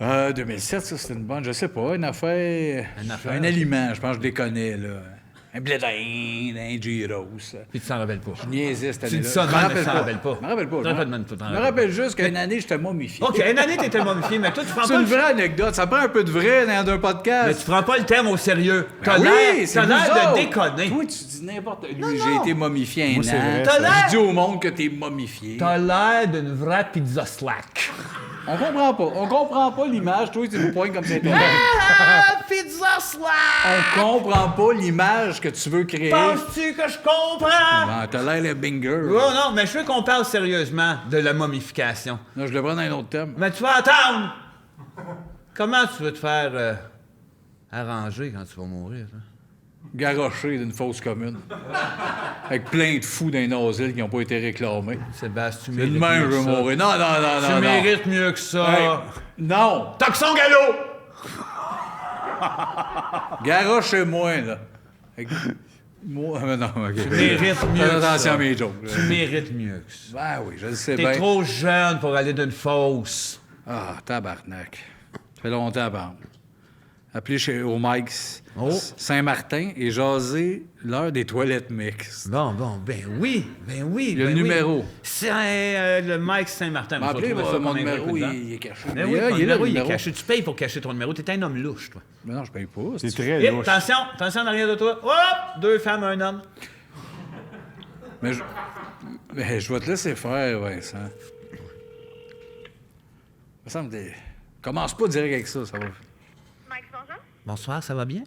2007, ça, c'était une bonne, je sais pas, une affaire...
Une affaire,
Un
ok.
aliment, je pense que je les connais, là. Un blé d'Inde, un gyros.
Puis tu t'en rappelles pas.
Je niaisais cette
Tu
année-là.
dis ça,
Je
man,
me
mais tu t'en rappelles pas.
Je me rappelle pas.
Tu te rappelles même pas, t'en
Je me
rappelles
rappelle juste qu'une année, j'étais momifié.
OK, une année, t'étais momifié, mais toi, tu prends
C'est
pas
une
le...
vraie anecdote. Ça prend un peu de vrai dans un podcast.
Mais tu prends pas le thème au sérieux. T'as
Ben
l'air
oui, c'est
t'as l'air
nous
de
autres.
déconner.
Toi, tu dis n'importe quoi.
Non,
Lui,
non.
j'ai été momifié un
Moi, c'est
an.
vrai,
T'as
ça.
l'air...
Je dis au monde que t'es momifié.
T'as l'air d'une vraie pizza slack.
On comprend pas. On comprend pas l'image. Toi, tu nous pointes comme c'était.
Ah, pizza slack!
On comprend pas l'image que tu veux créer.
Penses-tu que je comprends?
Ah, t'as l'air le binger.
Oh non, mais je veux qu'on parle sérieusement de la momification.
Non, je le prends dans un autre thème.
Mais tu vas attendre! Comment tu veux te faire arranger quand tu vas mourir? Hein?
Garoché d'une fosse commune. Avec plein de fous d'un asile qui n'ont pas été réclamés.
Sébastien, tu
C'est de
mérites
même,
mieux
je
que
vais
ça.
mourir. Non, non, non, non.
Tu
non.
mérites mieux que ça.
Hey, non!
Toxon Gallo!
Garochez-moi, là. Avec... Moi, mais non, OK.
Tu mérites mieux
Fais
que
attention
ça.
à mes jokes.
Tu mérites mieux que ça.
Ben oui, je le sais
T'es
bien.
trop jeune pour aller d'une fosse.
Ah, tabarnak. Ça fait longtemps, par Appelé au Mike's
Oh.
Saint-Martin et jaser l'heure des toilettes mixtes.
Bon, ben oui.
Il y a
ben
le
oui.
numéro.
C'est le Mike Saint-Martin.
Ben,
Je vais
appelez,
trouver ça
mon
comme
numéro,
ingrédient.
il est caché.
Ben
Il
oui,
est là,
ton
il est là,
numéro,
le
il est
numéro.
caché. Tu payes pour cacher ton numéro. T'es un homme louche, toi.
Ben non, je paye pas.
C'est
c'est-
très
Et
louche.
attention en arrière de toi. Hop! 2 femmes, un homme.
Mais je vais te laisser faire, Vincent. Ça me semble que commence pas direct avec ça, ça va.
Mike, bonjour.
Bonsoir, ça va bien?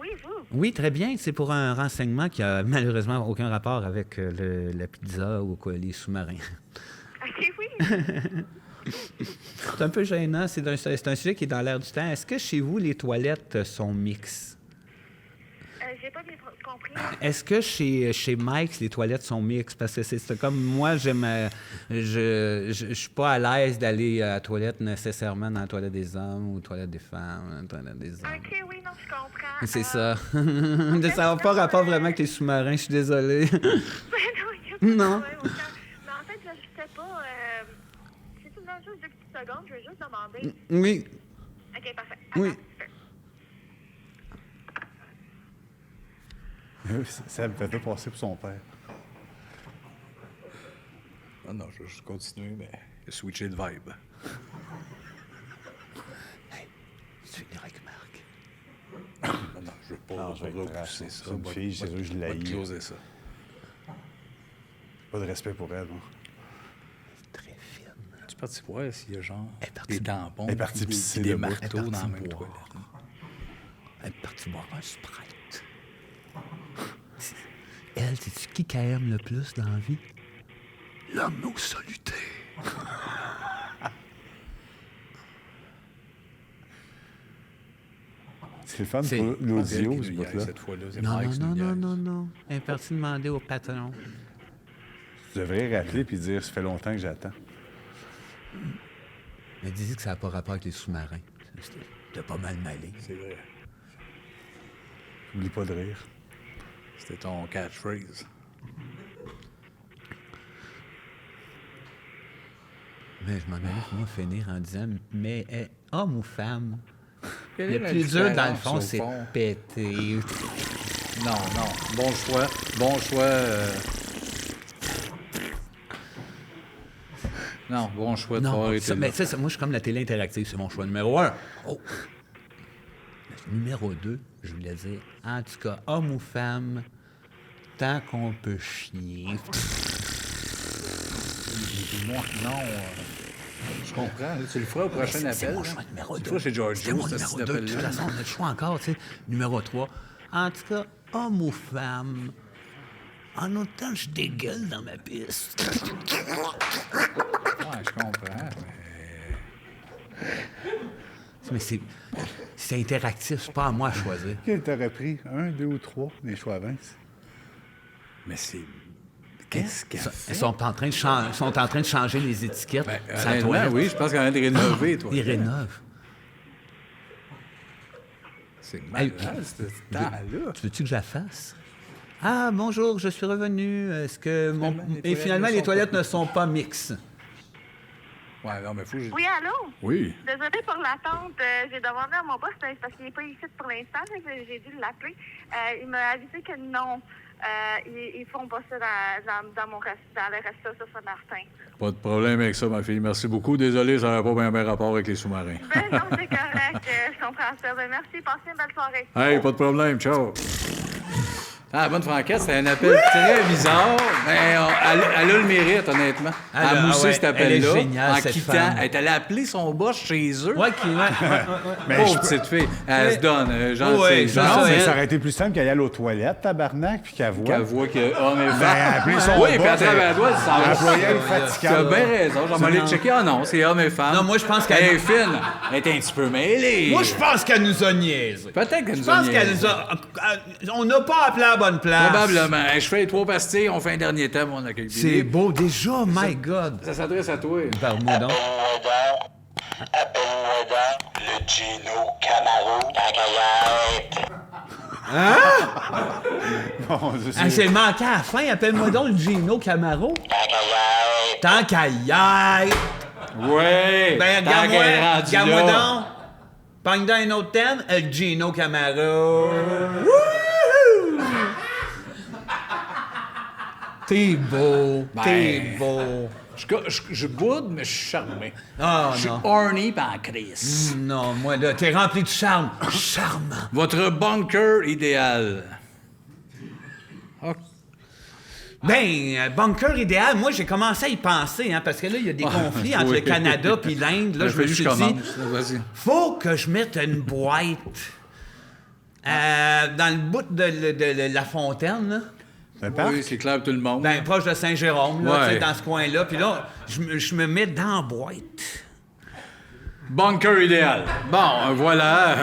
Oui, vous.
Oui, très bien. C'est pour un renseignement qui a malheureusement aucun rapport avec la pizza ou quoi, les sous-marins.
OK, oui.
C'est un peu gênant. C'est un sujet qui est dans l'air du temps. Est-ce que chez vous, les toilettes sont mixtes?
J'ai pas bien compris.
Est-ce que chez Mike, les toilettes sont mixtes? Parce que c'est comme moi, je suis pas à l'aise d'aller à la toilette nécessairement dans la toilette des hommes ou la toilette des femmes, dans la toilette des hommes.
OK, oui, non, je comprends.
C'est ça. Ça n'a pas rapport vraiment avec les sous-marins, je suis désolé.
Ben non, il y a pas de
Non.
problème, aucun. Mais en fait, je sais pas. Si tu me donnes juste 2 petites secondes, je vais juste demander.
Oui.
OK, parfait.
Oui.
Attends un petit peu.
Ça me fait pas passer pour son père.
Non, non, je vais juste continuer, mais switcher de vibe.
Tu es avec Marc.
Non, non, je veux pas
Non, je vais être
repousser
trash.
ça.
C'est une
Va-
fille, c'est sûr que je
va
l'haïs.
te closer ça.
Pas de respect pour elle, moi.
Très fine.
Tu es parti voir s'il y a genre
Elle est partie-
des tampons
elle est partie
puis
pisser
des
debout.
marteaux
Elle est
dans la
partie
même
boire.
toilette.
Elle est partie boire un Sprite. Elle, sais-tu qui qu'elle aime le plus dans la vie? L'homme au solitaire.
C'est le fun
C'est-
pour l'audio,
Elle
ce
qui nous
bout-là.
niaise cette fois-là, c'est
Non,
Mike
non,
qui
non,
nous
non,
niaise.
non, non. Elle est partie demander au patron.
Tu devrais rappeler puis dire, ça fait longtemps que j'attends.
Elle disait que ça n'a pas rapport avec les sous-marins. T'as pas mal malé.
C'est vrai.
Oublie pas de rire.
C'était ton catchphrase.
Mais je m'en allais, moi, finir en disant, mais homme ou femme?
Quelle
Le
est la
plus dur, dans le
différence,
fond,
au
c'est
fond?
péter.
Non. Bon choix. Non, bon choix de avoir
Non,
été
ça,
là.
mais ça, moi, je suis comme la télé interactive, c'est mon choix numéro 1. Oh! Numéro 2, je voulais dire, en tout cas, homme ou femme, tant qu'on peut chier.
Moi, non. Je comprends. Tu le feras au prochain
C'est
appel.
mon
hein?
choix numéro 2.
Tu le feras chez George
C'était
Joe,
mon
ce
numéro
petit
2. De toute
appel-là.
façon, on a le choix encore, tu sais. Numéro 3, en tout cas, homme ou femme, en autant que je dégueule dans ma piste.
Ouais, je comprends.
Mais c'est interactif, c'est pas à moi à choisir.
Quel t'aurais pris? 1, 2 ou 3 des choix à Vince?
Mais c'est... Qu'est-ce qu'elle fait?
Ils sont en train de changer les étiquettes.
Ben,
sur la
honnêtement,
toilette.
oui, je pense qu'on a de rénover, toi.
Ils rénovent.
C'est malade, ce temps-là.
Tu veux-tu que je la fasse? Ah, bonjour, je suis revenu. Est-ce que mon...
Finalement, les
Et finalement,
toilettes
les toilettes ne sont pas mixtes.
Ouais, non, mais faut que je...
Oui, allô?
Oui.
Désolée pour l'attente. J'ai demandé à mon boss parce qu'il n'est pas ici pour l'instant. J'ai dû l'appeler. Il m'a avisé que non. Ils font pas ça dans le resto sur Saint-Martin.
Pas de problème avec ça, ma fille. Merci beaucoup. Désolé, ça n'avait pas bien rapport avec les sous-marins.
Ben non, c'est correct. Je comprends ça. Ben merci. Passez une belle soirée.
Hey, pas de problème. Ciao. Ah, bonne franquette, c'est un appel très bizarre, mais elle a le mérite, honnêtement. Elle a moussé cet appel-là.
elle est géniale,
en
cette
quittant.
femme.
Elle est allée appeler son boss chez eux.
Ouais,
Pauvre petite fille. Elle se donne, gentille.
Ouais,
gentille.
Non, mais
elle-
ça aurait été plus simple qu'elle aille aux toilettes, tabarnak, puis qu'elle voit.
Qu'elle voit que homme et
Ben,
femme.
appeler son
Oui, puis
boss,
à travers la droite, ça va.
employé
Tu as
fatigant.
bien raison. J'en vais aller checker. Ah non, c'est homme et femme.
Non, moi, je pense
Elle
qu'elle...
est fine. Elle est un petit peu mêlée.
Moi, je pense qu'elle nous a niaisé.
Peut-être qu'elle
Je
nous a
pense qu'elle
niaisé.
nous a... On n'a pas appelé à la bonne place.
Probablement. Je fais les 3 pastilles, on fait un dernier thème, on accueille
C'est
Billy.
beau déjà, my God.
Ça s'adresse à toi.
Parle-moi donc.
Appelle-moi donc le Gino Camaro.
Mon Dieu,
Ah, c'est manqué à la fin. Appelle-moi donc le Gino Camaro.
Cacahuète.
Tant qu'à y être.
Ouais.
Ben,
tant qu'elle est rendue
regarde-moi
là.
donc. Pogne dans un autre thème, le Gino Camaro. Wouhou! T'es beau, t'es beau.
Je boude, mais je suis charmé.
Ah,
Je suis
non.
horny pis en crise.
Non, moi, là, t'es rempli de charme. Charmant.
Votre bunker idéal.
Bunker idéal, moi, j'ai commencé à y penser, hein, parce que là, il y a des conflits entre
oui.
le Canada puis l'Inde. Là, je me suis dit,
Vas-y.
faut que je mette une boîte dans le bout de la fontaine, là.
un parc?
Oui, c'est clair pour tout le monde.
Ben, proche de Saint-Jérôme, là,
Ouais.
tu sais, dans ce coin-là. Puis là, je me mets dans la boîte.
Bunker idéal. Bon, voilà.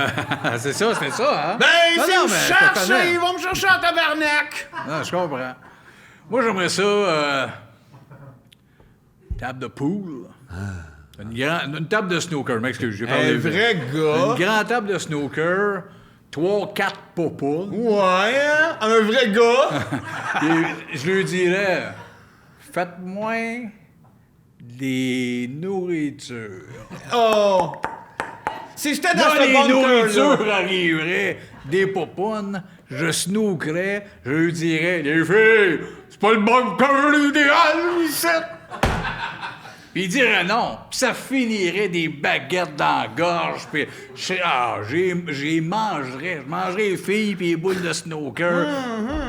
C'est ça, c'était ça, hein?
Ben,
Non,
s'ils
non,
me
mais je te
cherchent,
connais.
ils vont me chercher en tabarnak.
Non, je comprends. Moi, j'aimerais ça... table de pool. Une table de snooker, m'excuse, j'ai parlé
Un
vite.
vrai gars.
Une grande table de snooker, 3-4 popounes.
Ouais, hein? Un vrai gars.
Et je lui dirais, faites-moi des nourritures.
Oh! Si j'étais dans
Moi,
ce
les
bunker-là...
nourritures arriveraient, des popounes, je snookerais, je lui dirais, les filles, c'est pas le bunker idéal, ici! Puis il dirait non, puis ça finirait des baguettes dans la gorge, puis je mangerais les filles puis les boules de snooker.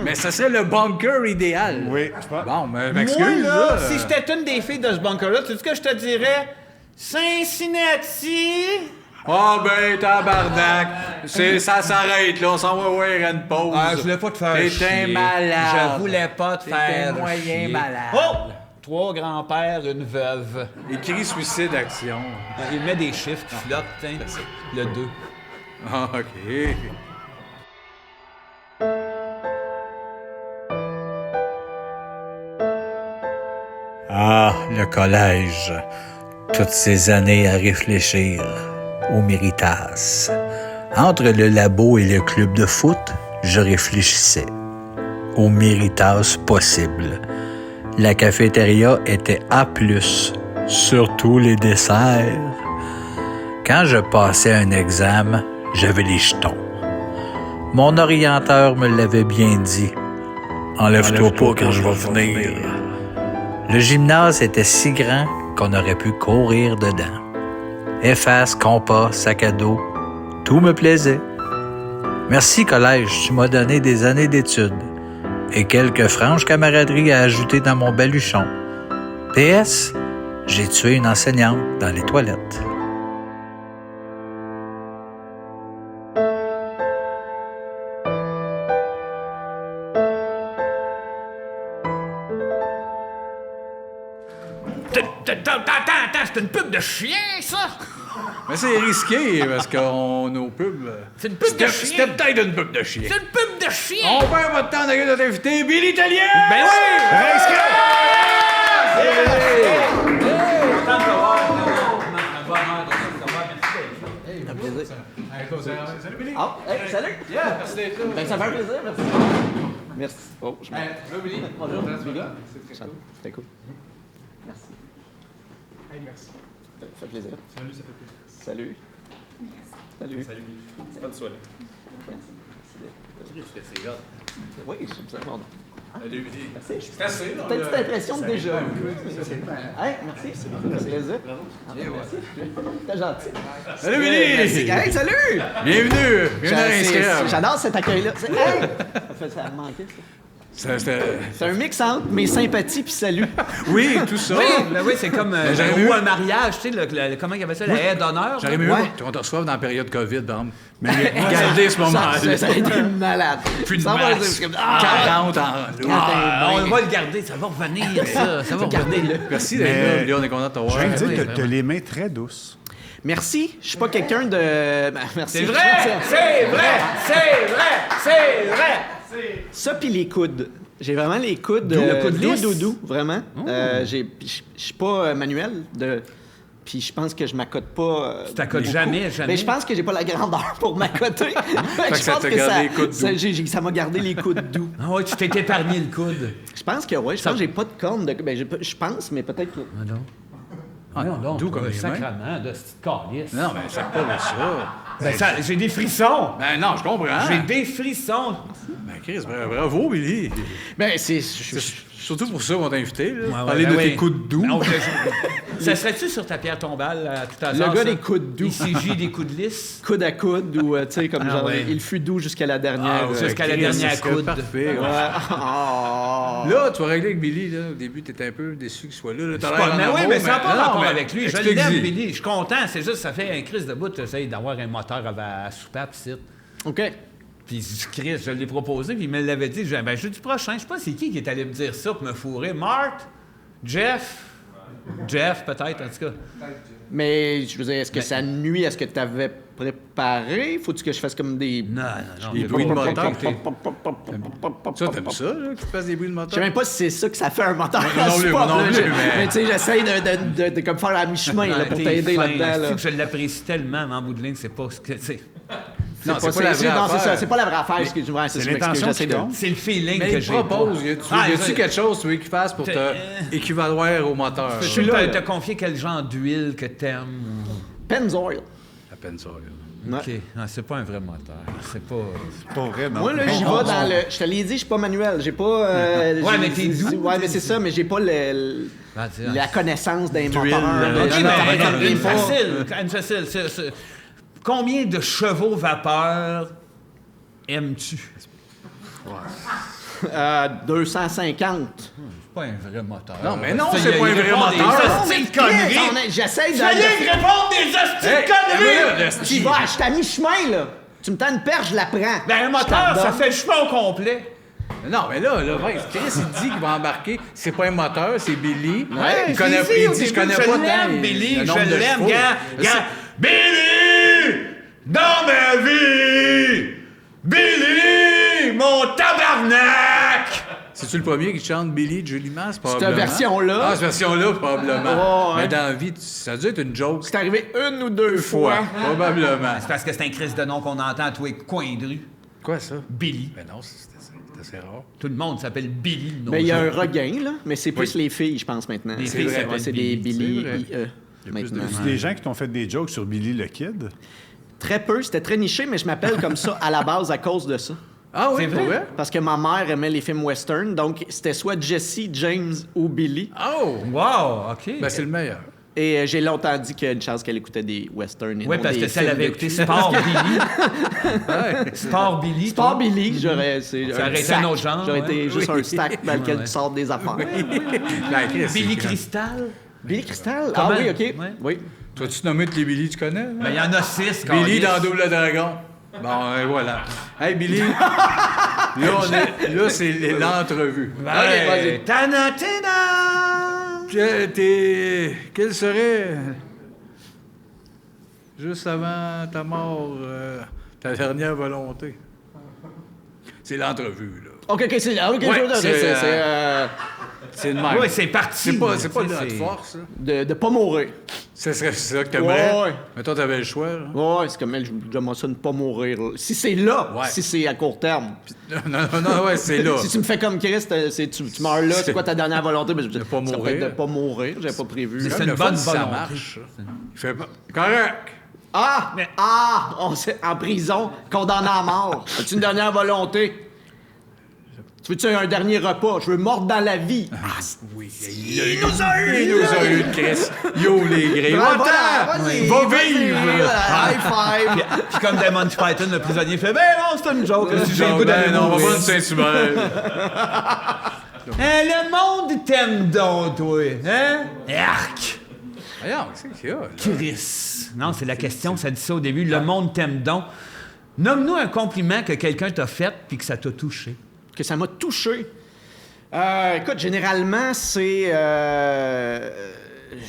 Mais ça serait le bunker idéal.
Oui, je pense.
Bon, mais
Moi,
m'excuse,
là,
là.
si j'étais une des filles de ce bunker-là, tu sais ce que je te dirais? Cincinnati!
Ah ben, tabarnak! Ça s'arrête, là. On s'en va voir une pause.
Ah, je voulais pas te faire
T'es
chier.
un malade.
Je voulais pas te
T'es
faire
un moyen
chier.
malade.
Oh! 3 grands-pères, une veuve.
Écrit suicide action.
Il met des chiffres qui flottent, tiens. Le 2.
Ah, OK.
Ah, le collège. Toutes ces années à réfléchir au méritas. Entre le labo et le club de foot, je réfléchissais au Méritas possible. La cafétéria était A+, surtout les desserts. Quand je passais un examen, j'avais les jetons. Mon orienteur me l'avait bien dit. Enlève-toi pas quand je vais venir. Le gymnase était si grand qu'on aurait pu courir dedans. Efface, compas, sac à dos, tout me plaisait. Merci, collège, tu m'as donné des années d'études et quelques franches camaraderies à ajouter dans mon baluchon. PS, j'ai tué une enseignante dans les toilettes.
Attends, c'est une pub de chien, ça?
Mais c'est risqué, parce qu'on nos pubs...
C'est une pub de chien.
C'était peut-être une pub de chien.
C'est une pub de chien!
On perd votre temps d'accueillir notre invité, Billy Italien!
Ben oui!
Salut, Billy!
Ah, hey, salut!
Yeah, merci d'être là.
Ben, ça fait un plaisir, merci. Merci. Oh, je m'en...
Billy.
Bonjour,
C'est
Billy.
très cool.
C'était cool. Merci.
Hey, merci.
Ça fait plaisir.
Salut, ça fait plaisir.
Salut. Salut.
Salut. C'est pas de soin.
Oui, je suis bien bon.
Salut, Billy.
Merci.
C'est assez, là.
T'as une petite impression de déjà. Hey, merci. C'est plaisir. Merci. T'es gentil.
Salut, Billy!
Merci. Hey, salut!
Bienvenue! Bienvenue à Instagram.
J'adore cet accueil-là. Hey! Ça me manquait, ça. C'est un mix entre mes sympathies puis salut.
Oui, tout ça.
Oui, ben oui, c'est comme ou un mariage, tu sais, comment il y avait ça, la haie d'honneur?
J'aurais mieux qu'on te reçoive dans la période COVID, par exemple. Mais regardez ce moment-là.
Ça a été malade.
Plus de
Ça va,
masque.
c'est comme,
40 ans.
On va le garder, ça va revenir, ça. Ça va revenir.
Merci d'être là. Léon, on est content de te voir.
Je viens de dire que tu as les mains très douces.
Merci. Je suis pas quelqu'un de... merci.
C'est vrai! C'est vrai! C'est vrai! C'est vrai!
Ça, puis les coudes. J'ai vraiment les coudes...
Le coude lisse?
doux, vraiment. Je suis pas manuel de... Puis je pense que je m'accote pas...
Tu t'accotes jamais.
Mais je pense que j'ai pas la grandeur pour m'accoter.
que ça t'a gardé les coudes doux.
Ça m'a gardé les coudes doux.
Ah ouais, tu t'es épargné le coude.
Je pense que oui. Je pense que j'ai pas de corne. Je pense, mais peut-être que...
Ah non. Ah non,
doux comme les mains.
sacrement, de petite calice.
Non, mais ça pas de ça.
Ben, j'ai des frissons.
Ben non, je comprends.
J'ai des frissons.
Ben Chris, bravo, Billy.
Ben, c'est...
Surtout pour ça qu'on t'a invité, là.
Ouais,
Parler
ben
de
oui.
tes coudes doux.
Non, ça serait-tu sur ta pierre tombale, tout à
Le
l'heure?
gars des coudes doux.
ICJ des coudes lisses.
Coude à coude ou, tu sais, comme genre,
ouais.
il fut doux jusqu'à la dernière.
jusqu'à la
Chris,
dernière
ça serait
coude.
Parfait.
Ouais. Oh.
Là, tu vas régler avec Billy, là. Au début, t'étais un peu déçu qu'il soit là. T'as l'air en
Mais oui,
amour,
mais ça n'a pas
non,
rapport
mais
avec lui. Je
explique-y.
l'aime, Billy. Je suis content. C'est juste, ça fait un crise de bout. Tu essayes d'avoir un moteur à soupape, ici.
OK.
Puis Chris, je l'ai proposé, puis il me l'avait dit. Ben, jeudi prochain, je sais pas c'est qui est allé me dire ça pour me fourrer. Marthe? Jeff? Jeff, peut-être, en tout cas.
Mais, je veux dire, est-ce que ça nuit à ce que tu avais préparé? Faut-tu que je fasse comme des...
Non.
Des bruits de moteur.
t'es-
Ça, t'aimes ça, là, qu'il te fasse des bruits de
Je sais
moteur?
même pas si c'est ça que ça fait un moteur.
Moi non plus, moi non plus,
Mais tu sais, j'essaye de comme faire à mi-chemin là, pour
T'es
t'aider
fin.
là-dedans.
C'est
Là.
que je l'apprécie tellement, mais en bout de ligne, c'est pas ce que c'est.
Non, c'est pas la vraie
non, c'est ça.
affaire.
C'est pas la vraie affaire. Ce que je ouais, c'est ce
l'intention
que j'essaie
qui
de...
compte.
C'est le feeling
Mais
que
il
j'ai.
propose.
pas.
Y
Ah,
a-tu quelque chose que tu veux qu'il fasse pour te équivaloir au moteur?
Je suis là. T'as confié quel genre d'huile que t'aimes?
Pennzoil.
À peine ça, là.
OK. Non, c'est pas un vrai moteur. C'est pas...
Pas vrai, non.
Moi, là, j'y vais dans le... Je te l'ai dit, je suis pas manuel. J'ai pas...
Ouais, mais t'es doux.
Ouais, mais c'est ça, mais j'ai pas
Ah, tu sais,
la connaissance d'un
D'huile,
moteur.
OK,
Je
mais
m'en
une
pas.
facile. Combien de chevaux vapeur aimes-tu?
250.
C'est pas un vrai moteur.
Non, mais non,
Ça,
c'est
il
pas un vrai
répond des
moteur.
hosties de conneries.
J'essaie de...
Fallait que répondre des hosties de conneries!
Je vais, je suis à mi-chemin, là. Tu me tends une perche, je la prends.
Ben, un moteur, ça fait le chemin au complet.
Non, mais là, Chris, il dit qu'il va embarquer. C'est pas un moteur, c'est Billy.
Ouais,
il connaît,
je l'ai dit
il
au
dit, je
début,
connais pas
je
tant
l'aime, Billy,
le nombre
je
de
l'aime,
chevaux.
gars. Billy! Dans ma vie! Billy! Mon tabarnak!
C'est-tu le premier qui chante Billy de Julie Masse, probablement?
version-là.
Ah, cette version-là, probablement.
Ouais.
Mais dans la vie, ça a dû être une joke.
C'est arrivé une ou deux fois.
Probablement.
C'est parce que c'est un crise de nom qu'on entend à tous les coins de rue.
Quoi, ça?
Billy.
Ben non, c'était ça. C'est rare.
Tout le monde s'appelle Billy. le nom
Mais il y a un
jeune.
regain, là. Mais c'est plus les filles, je pense, maintenant.
Les
C'est
filles
vrai,
s'appellent
c'est des
Billy,
Billy
c'est vrai.
IE. Maintenant.
C'est des gens qui t'ont fait des jokes sur Billy le Kid.
Très peu, c'était très niché, mais je m'appelle comme ça à la base à cause de ça.
Ah oui,
C'est
pour
vrai?
Parce que ma mère aimait les films western, donc c'était soit Jesse, James ou Billy.
Oh!
Wow, OK.
Ben, c'est le meilleur.
Et j'ai longtemps dit qu'il y a une chance qu'elle écoutait des westerns.
Oui, parce que si elle avait écouté Sport Billy. Sport Billy.
Sport Billy, j'aurais.
Ça aurait été
sac.
un autre genre,
J'aurais
ouais.
été juste un stack dans lequel
Ouais.
tu sors des affaires.
Ben, Chris,
Billy
c'est-
Crystal.
Billy Crystal?
Comment?
Ah oui, OK.
Ouais.
Oui.
Toi, tu nommé tous les Billy, tu connais?
Ben, il y en a 6.
Billy dans Double Dragon. Bon, et voilà. Hey, Billy. Là, c'est l'entrevue.
Ouais.
vas-y.
Tana.
Quelle serait, juste avant ta mort, ta dernière volonté? C'est l'entrevue, là.
OK, c'est là. OK,
Ouais,
c'est
c'est le même.
Oui, c'est parti.
C'est pas
Tu sais,
notre force, là.
de pas mourir.
Ce serait ça que t'aimerais.
Ouais.
Mais toi, t'avais le choix, là.
Ouais, c'est comme elle, j'aimerais ça ne pas mourir. Là. Si c'est là,
Ouais.
si c'est à court terme.
Non, ouais, c'est là.
Si tu me fais comme Chris, tu meurs là, c'est quoi ta dernière volonté? Ben, je
De pas
ça
mourir.
peut être de pas mourir, j'avais pas prévu.
C'est
Comme
une
le fun
bonne
si ça
volonté.
marche. Il fait pas. Correct!
En prison, condamné à mort. As-tu une dernière volonté? Tu veux-tu un dernier repas? Je veux mordre dans la vie.
Oui, il nous a eu une Chris. Yo, les grilles.
Voilà,
Va-t'en!
vas-y,
Va
vas-y,
vivre!
voilà, high five.
Puis comme dans Monty Python, le prisonnier fait « Ben non, c'est une joke. Si j'ai le goût d'aller
Non, on va
mourir.
pas de Saint-Hubert.
Le monde t'aime donc, toi. Hein? Arc!
Voyons, c'est qu'il y a, là.
Chris. Non, c'est la question, ça dit ça au début. Le monde t'aime donc. Nomme-nous un compliment que quelqu'un t'a fait puis que ça t'a touché.
Que ça m'a touché. Écoute, généralement, c'est...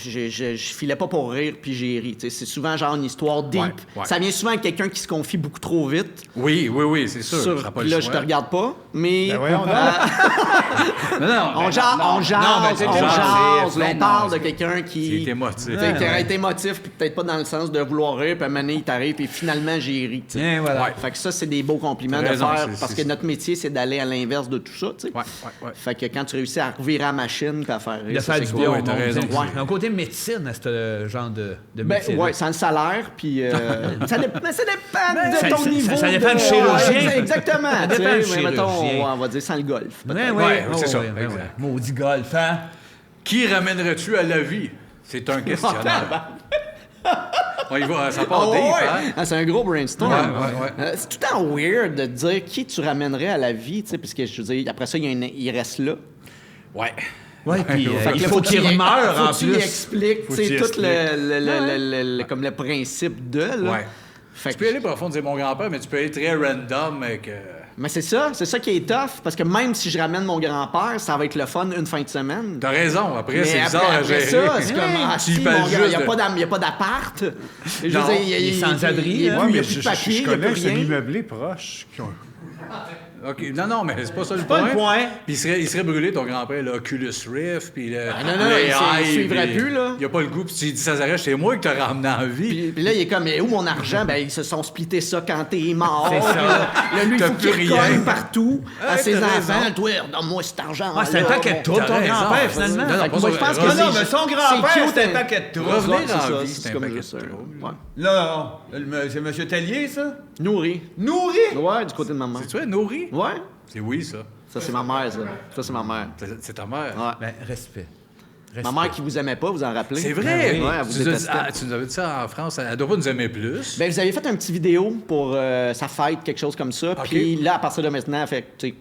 je filais pas pour rire, puis j'ai ri. Tu sais, c'est souvent genre une histoire deep.
Ouais.
Ça vient souvent avec quelqu'un qui se confie beaucoup trop vite.
Oui, c'est sûr. T'as pas
Puis
le
là,
choix.
je te regarde pas, mais...
Ben voyons donc.
Non,
on jase,
non, mais c'est
on
émotif.
jase,
Ben
on parle
non,
de quelqu'un qui...
C'est émotif.
Tu sais, qui aurait été émotif, puis peut-être pas dans le sens de vouloir rire, puis à un moment donné, il t'arrive, puis finalement, j'ai ri. Tu sais.
Tiens, voilà.
Ouais.
Fait que ça, c'est des beaux compliments
T'as
de
raison,
faire,
c'est-
parce
c'est-
que notre métier, c'est d'aller à l'inverse de tout ça, tu sais.
Ouais.
Fait que quand tu réussis à revirer la machine, puis à faire rire,
De
ça,
faire
c'est
du
cool.
bien
ouais,
au
t'as
monde.
raison.
Ouais. Un côté médecine à ce genre de
Ben,
métier.
ouais, sans le salaire, puis ça dépend
ça-
de ton
ça-
niveau.
ça dépend
de-
du chirurgien.
Ouais, exactement.
Ça
tu sais,
dépend du
mais mettons,
chirurgien.
on va dire sans le golf.
Ouais,
peut-être.
Ouais, c'est ça, exact.
Maudit golf, hein?
Qui ramènerais-tu à la vie? C'est un questionnaire. On y va, ça part
Ah,
deep,
ouais.
hein?
Ah, c'est un gros brainstorm.
Ouais.
C'est tout le temps weird de dire qui tu ramènerais à la vie, tu sais, parce que je veux dire, après ça, il reste là.
Ouais.
Ouais, puis
Fait que
il
là,
faut qu'il
y ait-
meure
faut
en
que tu lui
plus.
expliques, tu
Faut que
sais,
tu
tout comme le principe de, là.
Ouais.
Fait
Tu peux
que-
aller profond, dire mon grand-père, mais tu peux aller très random avec...
Mais c'est ça qui est tough, parce que même si je ramène mon grand-père, ça va être le fun une fin de semaine.
T'as raison, après,
Mais
c'est
après,
bizarre à
après
gérer.
ça, c'est comme, ah,
Tu
si,
y parles
mon gars,
juste
il
de-
n'y a pas d'appart. Je veux
Non,
dire,
il est sans abri,
Il n'y
hein.
a
Ouais,
plus
mais
de papier,
je
il n'y a
connais
plus
un
rien.
semi-meublé proche.
OK, non, mais c'est pas ça le
pas
point.
le point.
Puis il serait brûlé, ton grand-père, l'Oculus Rift, puis le...
Ah, non,
les
il
Hive,
suivrait
puis
plus, là.
Il a pas le goût, puis tu dis sans arrêt, c'est moi qui t'ai ramené en vie.
Puis là, il est comme, mais où mon argent? Ben, ils se sont splittés ça quand t'es mort.
C'est ça.
Là, lui, il
T'as
faut qu'il
plus rien.
recogne partout à
Ouais,
ses
t'as
enfants.
raison.
Toi, donne-moi cet argent.
Ah, c'est un paquet de tout,
T'as
ton
raison.
grand-père,
Non,
finalement.
non,
Fait
pas
que moi, je pense
ça.
que
Non, mais son grand-père,
cute,
c'est un
hein.
paquet de tout.
Revenir
c'est
en
ça,
vie,
c'est
c'est un
comme
paquet
ça.
de
Ouais.
Là, c'est M. Tellier, ça?
Nourri.
Nourri?
Ouais, du côté de maman.
C'est-tu nourri?
Ouais.
C'est oui, ça.
Ça, c'est ma mère, ça. Ça, c'est ma mère.
C'est ta mère.
Ouais.
Ben, respect.
Ma mère qui vous aimait pas, vous en rappelez?
C'est vrai!
Ouais, elle vous
tu, nous as dit,
détestait.
tu nous avais dit ça en France, elle doit pas nous aimer plus.
Ben, vous avez fait un petit vidéo pour sa fête, quelque chose comme ça.
OK.
Puis là, à partir de maintenant, fait que, tu sais,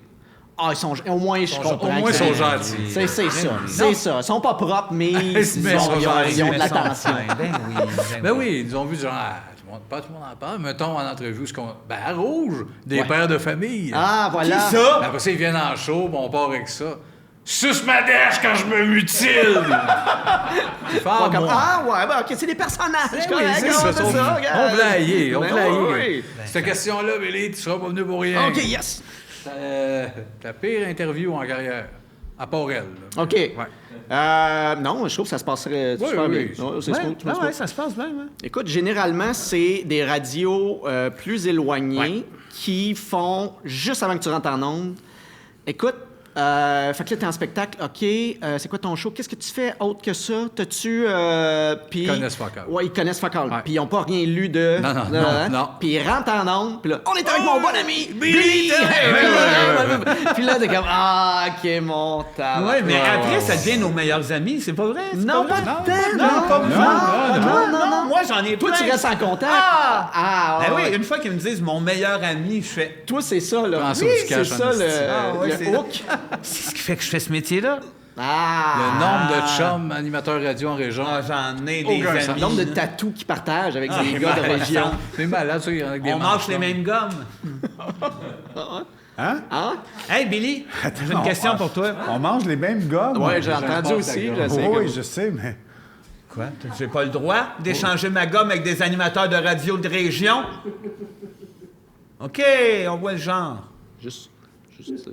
ils sont, au moins, je comprends.
Au moins, ils
que-
sont gentils.
C'est ça. C'est ça. Ils sont pas propres, mais ils
Mais ils sont
ont
gentils.
de l'attention.
Ben oui,
Ben oui, ils nous ont vu genre, pas tout le monde en parle. Mettons en entrevue, à Rouge, des pères de famille.
Ah, voilà.
Qui ça?
Après ça, ils viennent en show, puis on part avec ça. Suce ma dèche quand je me mutile! C'est fort,
Pas comme,
moi.
ah, ouais, ben, OK, c'est des personnages.
Ben
correct,
oui, c'est
on
ça,
fait
on-
ça, regarde.
on voulait haïr, on
Ben
voulait haïr.
oui.
Cette question-là, Billy, tu seras pas venu pour rien.
OK, yes.
Ta pire interview en carrière, à part elle. là.
OK. Non, je trouve que ça se passerait super
oui.
bien. Ouais, c'est smooth, smooth, smooth.
ça se passe bien, ouais.
Écoute, généralement, c'est des radios plus éloignées qui font, juste avant que tu rentres en onde, Écoute, fait que là, t'es en spectacle, OK. C'est quoi ton show? Qu'est-ce que tu fais autre que ça? T'as-tu... puis...
Ils connaissent fuck all.
Ouais, ils connaissent fuck all.
Ouais.
Puis ils n'ont pas rien lu de...
Non.
Puis ils rentrent en onde, puis là, on est avec mon bon ami,
Billy!
Puis là, t'es comme, OK, mon tabac.
Ouais, mais après, ça devient nos meilleurs amis, c'est pas vrai? C'est
Non,
pas
pas
vrai?
tant,
Non, pas vrai.
non.
Moi, j'en ai
Toi,
plein.
tu restes en contact.
Ben
ouais.
oui, une fois qu'ils me disent mon meilleur ami, je fais...
Toi, c'est ça, là.
Prends ça
Oui,
du cash
c'est
en
ça,
esti.
ouais,
le
c'est-
hook.
C'est ce qui fait que je fais ce métier-là.
Le nombre de chums animateurs radio en région.
Ah, j'en ai
Aucun
des
sens.
amis.
Le nombre de tatous qu'ils partagent avec des
c'est
gars de
malade.
région.
C'est malade, ça, il y en a avec des
On
manches,
mange les
là.
mêmes gommes.
Hein?
Hein?
Hey, Billy, j'ai une
on-
question pour toi.
On mange les mêmes gommes?
Ouais, j'ai entendu
pas
aussi.
ta
Je sais,
Oui,
comme-
je sais, mais...
Quoi? J'ai pas le droit d'échanger ma gomme avec des animateurs de radio de région? OK, on voit le genre.
Juste ça.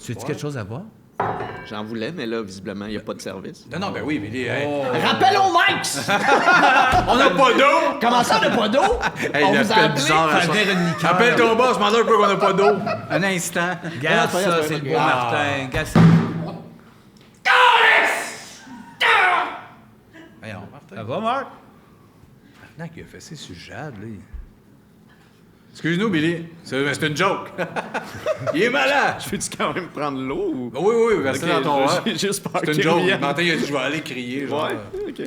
Tu as quelque chose à voir?
J'en voulais, mais là, visiblement, il n'y a pas de service.
Non, ben oui, Billy. Hey.
Rappel au Mike!
On n'a pas d'eau!
Comment ça, on n'a pas d'eau?
Hey,
On
il
vous a
appelle
appelé?
bizarre à
Ça
soir.
vient une liqueur.
Appelle ton boss, demande un peu qu'on n'a pas d'eau. Un instant.
Regarde
Non, c'est pas
ça,
vrai,
c'est
c'est
le
pas
beau
vrai.
Martin. Regarde ça.
Voyons, Martin.
Ça va, Marc?
Maintenant qu'il a fait ça sur Jade, là. Excuse-nous, Billy. C'est une joke. Il est malade.
Je peux-tu quand même prendre l'eau ou...
Oui, reste
Ok,
dans ton verre.
j'ai juste peur
C'est une
qu'il
joke.
revienne.
Martin, il a dit je vais aller crier. Genre.
Ouais, OK.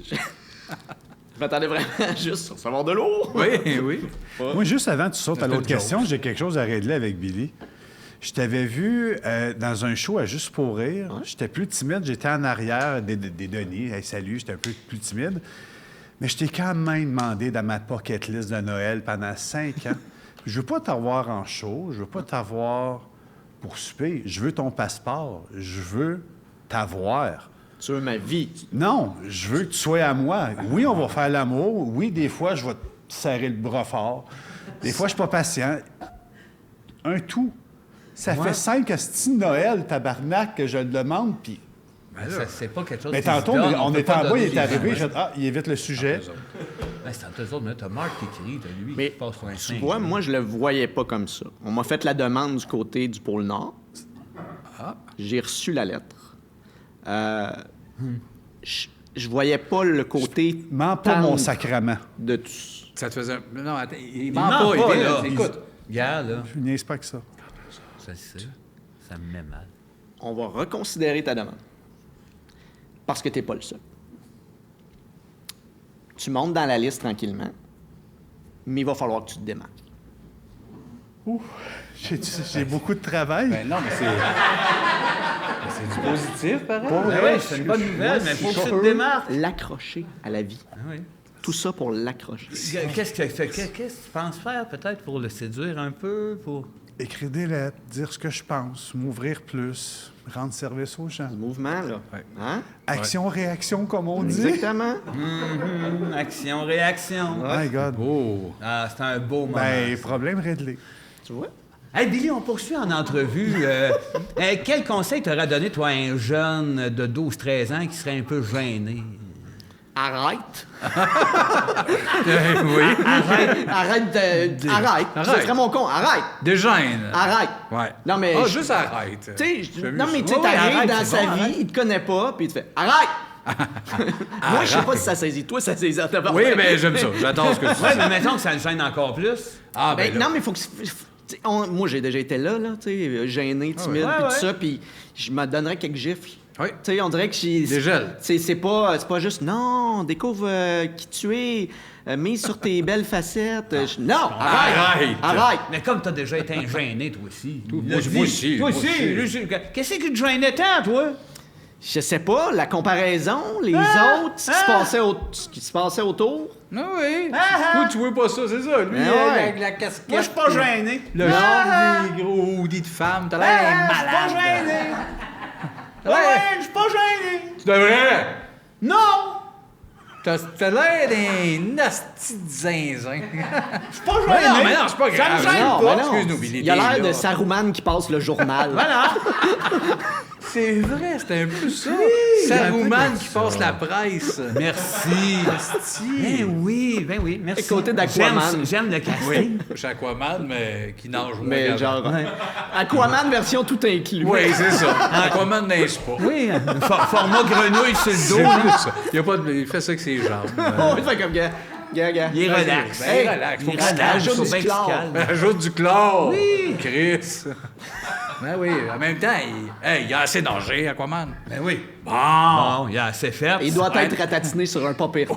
Je m'attendais vraiment juste à recevoir de l'eau.
Oui.
Moi, juste avant que tu sautes à
C'est
l'autre
une joke.
question, j'ai quelque chose à régler avec Billy. Je t'avais vu dans un show à Juste pour rire. J'étais plus timide. J'étais en arrière des Denis. Hey, salut, j'étais un peu plus timide. Mais je t'ai quand même demandé dans ma pocket list de Noël pendant 5 ans. Je veux pas t'avoir en show. Je veux pas t'avoir pour souper. Je veux ton passeport. Je veux t'avoir.
Tu veux ma vie.
Non, je veux que tu sois à moi. Oui, on va faire l'amour. Oui, des fois, je vais te serrer le bras fort. Des fois, je suis pas patient. Un tout. Ça fait 5 hosties de Noël, tabarnak, que je le demande, puis...
Ça, c'est pas quelque chose
Mais
qui se
tantôt,
donne,
on
peut
était
pas
en bas,
donner
il est
des
arrivé,
gens.
j'ai dit, il évite le sujet.
Ben, c'est entre eux autres, mais là, t'as Marc qui crie, t'as lui
Mais
qui passe pour un
tu
singe.
vois, moi, je le voyais pas comme ça. On m'a fait la demande du côté du pôle Nord. J'ai reçu la lettre. Je voyais pas le côté
Mens pas
tendre
mon sacrement.
de tout.
Ça te faisait. Non, attends, il
Il
ment
ment
pas,
pas,
il est
là.
là. Écoute.
Regarde, là.
Je niaise pas que ça.
Ça, c'est... Ça me met mal.
On va reconsidérer ta demande. Parce que t'es pas le seul. Tu montes dans la liste tranquillement, mais il va falloir que tu te démarques.
J'ai beaucoup de travail.
Ben non, mais c'est. Mais c'est du positif, pareil.
Pour
Ben
vrai,
oui, c'est une bonne nouvelle, mais faut que tu te
peux
démarques.
l'accrocher à la vie.
Ah oui.
Tout ça pour l'accrocher.
Qu'est-ce que tu penses faire, peut-être, pour le séduire un peu, pour...
Écrire des lettres, dire ce que je pense, m'ouvrir plus, rendre service aux gens.
Le mouvement, là. Hein?
Action-réaction, comme on dit.
Exactement.
Action, réaction.
My God.
Oh.
Ah, c'est un beau moment.
Ben, problème réglé.
Tu vois?
Hey, Billy, on poursuit en entrevue. Quel conseil t'aurais donné, toi, à un jeune de 12-13 ans qui serait un peu gêné?
Arrête.
Oui.
Arrête. Ce
Arrête.
serait mon con. Arrête.
De gêne.
Arrête.
Ouais.
Non, mais.
Ah, juste arrête.
Tu sais,
J'ai vu
non, mais
ça.
tu sais,
Ouais,
t'arrives
arrête,
dans
c'est
sa
bon,
vie,
arrête.
il te connaît pas, puis tu fais arrête! Moi, je sais pas si ça saisit. Toi, ça saisit.
Oui, mais j'aime ça. J'attends ce que tu
Ouais,
dis.
mais mettons que ça le gêne encore plus.
Ah, ben,
Ben,
là.
non, mais il faut que. T'sais, moi, j'ai déjà été là, tu sais, gêné, timide,
Ouais,
puis
ouais.
tout ça, puis je me donnerais quelques gifles.
Oui.
Tu sais, on dirait que
Des gels.
c'est pas juste, non, découvre qui tu es, mise sur tes belles facettes. Non, arrête!
Arrête.
Arrête!
Mais comme t'as déjà été gêné, toi aussi.
Moi aussi.
Toi aussi. Qu'est-ce qui te gênait tant, toi?
Je sais pas, la comparaison, les autres, ce qui se passait autour.
Ah oui. Toi, tu veux pas ça, c'est ça. Lui,
Ah ouais.
avec la casquette.
Moi, je suis pas gêné.
Le genre des gros hoodies de femmes. T'as l'air malade.
Je suis pas gêné.
Ouais.
Je suis pas gêné.
Tu devrais.
Non!
T'as l'air d'un nasty de zinzin.
Je suis pas
Mais
gêné.
non, c'est pas grave.
Ça me gêne
Non,
pas.
mais non.
Excuse-nous, Billy,
Il a
t'es
l'air
là.
de Saruman qui passe le journal.
Voilà.
C'est vrai, c'est un peu ça. Saruman qui passe la presse.
Merci. Ben oui, merci.
À côté d'Aquaman.
J'aime le casting.
Oui, je suis Aquaman, mais qui nage moins.
Mais
qu'avant.
genre, Aquaman version tout inclus.
Oui, c'est ça. Aquaman neige pas.
Oui, format grenouille sur le
C'est
dos.
plus ça. Il fait ça avec ses jambes.
Il fait comme gars.
Il est relax.
Ben, relax. Faut
Il
qu'il se
relax,
calme.
ajoute
faut
du
bien qu'il se
chlore.
calme.
Ajoute du chlore. Oui. Chris. Ben oui, en même temps, il a assez nagé, Aquaman.
Ben oui.
Bon.
Bon, il a assez fait.
Il doit être ratatiné sur un pas pire temps.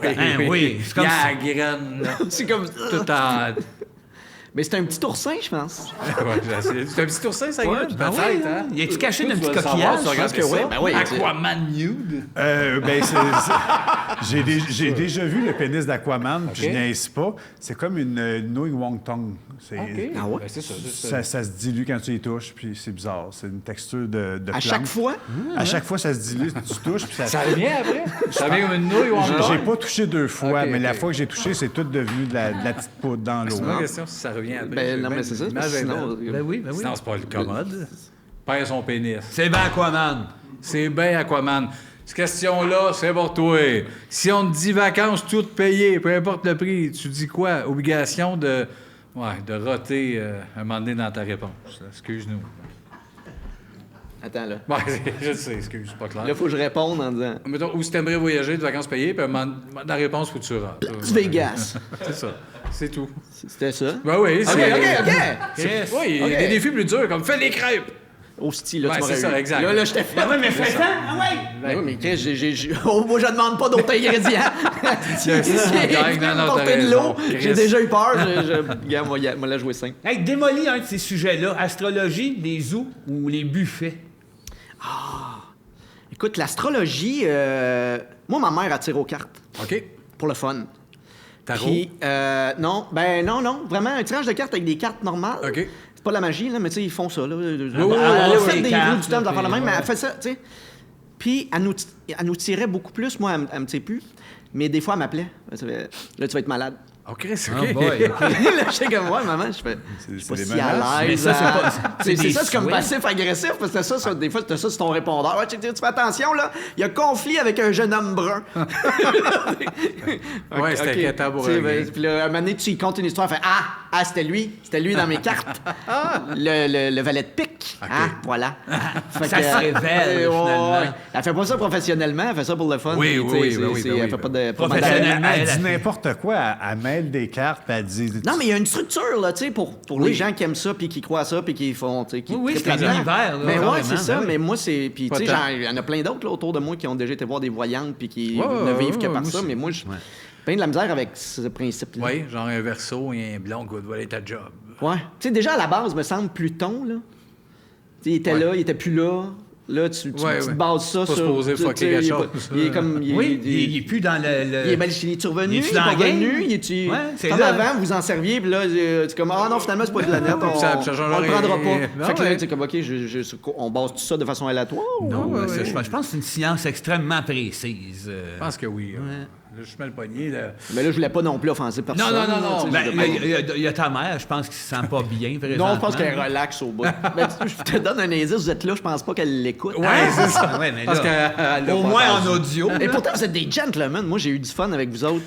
Oui, c'est comme
Il y a
ça.
la graine.
C'est comme
Tout en...
Mais c'est un petit oursin, je pense.
C'est un petit oursin, ça,
Ouais,
peut-être,
ben oui, hein. Il est-tu caché
Toi,
d'un
tu
petit
dois le savoir,
coquillage?
tu regardes
Je pense que
ça.
oui. Ben oui,
Aquaman nude.
J'ai déjà vu le pénis d'Aquaman, puis
OK.
je niaise pas. C'est comme une nouille wonton.
Ah ouais? Ben, c'est ça.
Ça se dilue quand tu y touches, puis c'est bizarre. C'est une texture de
À
plante.
chaque fois?
À chaque fois, ça se dilue, tu touches, puis ça...
Ça revient après? Ça revient comme une nouille ou en
J'ai pas touché 2 fois,
OK,
mais la
OK.
fois que j'ai touché, c'est tout devenu de la petite poudre dans l'eau.
C'est ma question si ça revient après.
Ben non, mais c'est ça.
L'image est
Sinon,
belle.
Ben oui.
Sinon, c'est pas le commode. Perd son pénis.
C'est bien Aquaman.
C'est bien Aquaman. Cette question-là, c'est pour toi. Si on te dit vacances toutes payées, peu importe le prix, tu dis quoi? Obligation de roter un moment donné dans ta réponse. Excuse-nous.
Attends, là.
Ouais, je sais, excuse, c'est pas clair.
Là, il faut que je réponde en disant
Mettons, où si t'aimerais voyager de vacances payées, puis dans la réponse, faut que tu rates.
Las Vegas.
C'est ça. C'est tout.
C'était ça?
Ben oui, c'est...
OK.
Oui, il y a des défis plus durs, comme fais les crêpes.
Au style, là,
Ouais,
tu m'aurais
c'est ça,
eu.
exact.
Là, je t'ai fait.
Oui, mais fais ça.
Ben oui, mais Chris, oh, moi, je demande pas d'autres ingrédients.
Non,
Porter
t'as
de
raison,
l'eau.
Chris.
J'ai déjà eu peur. Regarde, moi, la jouer simple.
Hey, démolis un de ces sujets-là. Astrologie, les zoos ou les buffets?
Écoute, l'astrologie, moi, ma mère, elle tire aux cartes.
OK.
Pour le fun.
Tarot.
Puis, non, vraiment, un tirage de cartes avec des cartes normales.
OK.
C'est pas la magie, là, mais tu sais, ils font ça, là. Elle
oui,
fait
les
des
cartes,
roues du temps,
là,
faire la même,
puis,
mais elle fait ça, tu sais. Puis, elle nous tirait beaucoup plus. Moi, elle me tire plus. Mais des fois, elle m'appelait. Elle fait, là, tu vas être malade.
Oh, Chris,
Oh
OK.
boy, OK.
Là, je sais comme moi, maman, je fais. Je suis pas
des
si
menaces.
à
Mais
l'aise.
ça, c'est
à-
pas-
C'est
c'est des
ça, c'est comme
souhaits.
passif-agressif, parce que ça, des fois, t'as ça sur ton répondeur. Ouais, tu fais attention, là, il y a conflit avec un jeune homme brun.
Ouais, c'était inquiétant pour un gars.
Puis là, un moment donné, tu y comptes une histoire, fait c'était lui dans mes cartes. le valet de pique.
OK.
Voilà. Fait
Ça se révèle, finalement.
Elle fait pas ça professionnellement, elle fait ça pour le fun.
Oui,
puis,
oui,
tu sais,
oui,
c'est-
oui,
c'est-
oui,
elle fait
oui.
pas de.
Professionnellement,
Elle
elle a
dit
fait-
n'importe quoi. Elle mêle des cartes, puis elle dit...
Non, mais il y a une structure, là, tu sais, pour les gens qui aiment ça, puis qui croient à ça, puis qui font, tu sais, qui
Oui,
trippent
c'est un
là-dedans.
univers, là,
Mais ouais,
carrément,
c'est ça.
ben oui.
Mais moi, c'est... Puis, tu sais,
Pas tant.
il y en a plein d'autres, là, autour de moi, qui ont déjà été voir des voyantes, puis qui
Ouais,
ne vivent que
ouais,
par
moi
ça.
aussi.
Mais moi, je plein de la misère avec ce principe-là.
Oui, genre un verso et un blond, good, voilà ta job.
Ouais. Tu sais, déjà, à la base, me semble, Pluton, là. Tu sais, il était là, il était plus là. Là, tu te bases ça
Pas
sur...
supposé
tu-
fucker
tu sais,
quelque
il est pas-
chose.
Il est comme...
Oui, il est plus dans le...
Il est mal il est-tu revenu?
Il
Il
est-tu
est
dans
pas
la game?
revenu? Il est-tu...
Ouais, c'est
Comme
là.
avant, vous en serviez, puis là, c'est comme, ah non, finalement, c'est pas de la nette, on
Ça change
le prendra
rien.
pas.
Non,
Fait que là,
ouais.
c'est comme, OK, on base tout ça de façon aléatoire?
Non,
Ouais,
ça,
ouais.
je pense que c'est une science extrêmement précise.
Je pense que oui. Là, je mets le poignet, là.
Mais là, je voulais pas non plus offenser personne.
Non,
tu sais,
Ben,
je voulais pas-
il y a ta mère, je pense, qui se sent pas bien,
Non, je pense qu'elle relaxe au bout. Ben, je te donne un indice, vous êtes là, je pense pas qu'elle l'écoute.
Ouais, c'est ça.
Ouais, mais
Parce
là,
qu'elle l'a
au
pas
moins
entendu.
en audio.
Et pourtant, vous êtes des gentlemen. Moi, j'ai eu du fun avec vous autres.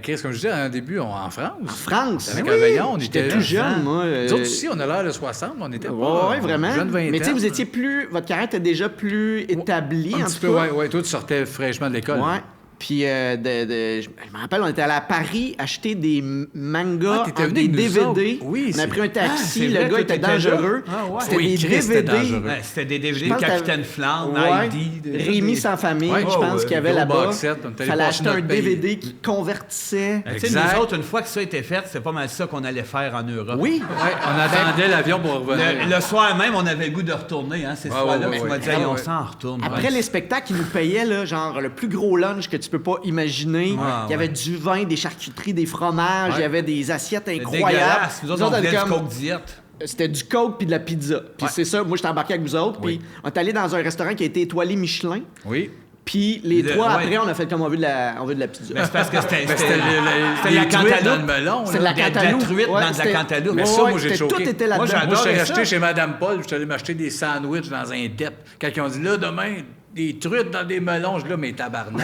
Chris, comme je disais, en début, en France.
France.
Avec un veillon, on
J'étais
était
tout jeune, moi.
Nous autres aussi, on a l'air de 60, mais on était
Ouais,
pas...
ouais, vraiment.
Jeune vingtaine.
Mais tu sais, vous étiez plus... Votre carrière était déjà plus établie,
Un
en
petit
tout
peu,
cas.
ouais, ouais. Toi, tu sortais fraîchement de l'école.
Ouais. Puis, je me rappelle, on était allé à Paris acheter des mangas,
Ah, t'étais
en
venu
des
avec nous autres.
DVD.
Oui,
on a
c'est-
pris un
Ah,
taxi,
c'est
le
vrai,
gars
toi,
était
t'étais là.
dangereux.
Ah, ouais.
C'était
Oui,
des
Chris, c'était
DVD.
dangereux.
Ouais, c'était des DVD,
Je pense
Capitaine Flandre,
Ouais.
Heidi.
Rémi sans famille,
Ouais.
je pense
Oh,
qu'il y avait
gros
là-bas.
box set, on est allé
Fallait
passer
acheter un
notre pays.
DVD qui convertissait.
Tu sais,
Exact.
nous autres, une fois que ça a été fait, c'est pas mal ça qu'on allait faire en Europe.
Oui.
Ouais, on attendait l'avion pour revenir.
Le soir même, on avait le goût de retourner, hein, ces
Ouais,
soirs-là.
ouais,
Tu
ouais.
m'as dit,
Ouais,
hey, on
ouais.
s'en retourne.
Après
Ouais.
les spectacles, ils nous payaient là, genre le plus gros lunch que tu peux pas imaginer. Il y avait du vin, des charcuteries, des fromages, il y avait des assiettes
C'est
incroyables.
dégueulasse. Nous autres, on
on
voulait
était
du
comme-
Coke Diet.
C'était du coke puis de la pizza. Puis c'est ça, moi j'étais embarqué avec vous autres, puis on est allé dans un restaurant qui a été étoilé Michelin.
Oui.
Puis les
Le-
trois,
ouais.
après, on a fait comme on veut de la pizza.
Mais c'est parce que c'était
C'était
la
les truites dans le
cantaloupe.
melon.
C'est
là.
de la cantaloupe.
truite dans de la
c'était-
cantaloupe.
Mais ça, moi, j'ai
c'était-
choqué.
Tout était
Moi,
là-dedans.
Moi, je suis
J'adorais
resté
ça.
chez Madame Paul, je suis allé m'acheter des sandwichs dans un dep. Quand ils ont dit, là, demain, des truites dans des melons, je dis, là, mais tabarnak,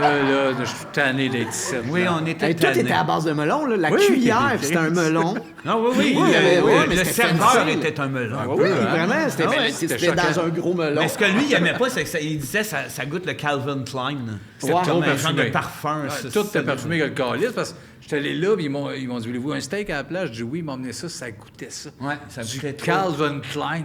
là, je suis tanné d'être ici.
Oui, on était
Hey, tout
tannés.
était à base de melon. Là. La
Oui,
cuillère,
puis-
c'était un melon.
Non, oui, oui.
Oui, mais
le
c'était
serveur
fancy.
était un melon.
Oui, vraiment. C'était
Ah ouais,
c'était
c'était
dans
choquant.
un gros melon.
Mais ce que lui, il aimait pas, c'est que il disait ça goûte le Calvin Klein. C'était
Ouais.
comme
Trop
un genre de
parfumé.
parfum.
Ouais,
ça,
tout
ça.
était parfumé que le calice, parce que j'étais allé là, puis ils m'ont dit, voulez-vous un steak à la plage? J'ai dit, oui, ils m'ont amené ça, ça goûtait ça.
Ouais, ça
Du
goûtait trop.
Calvin Klein.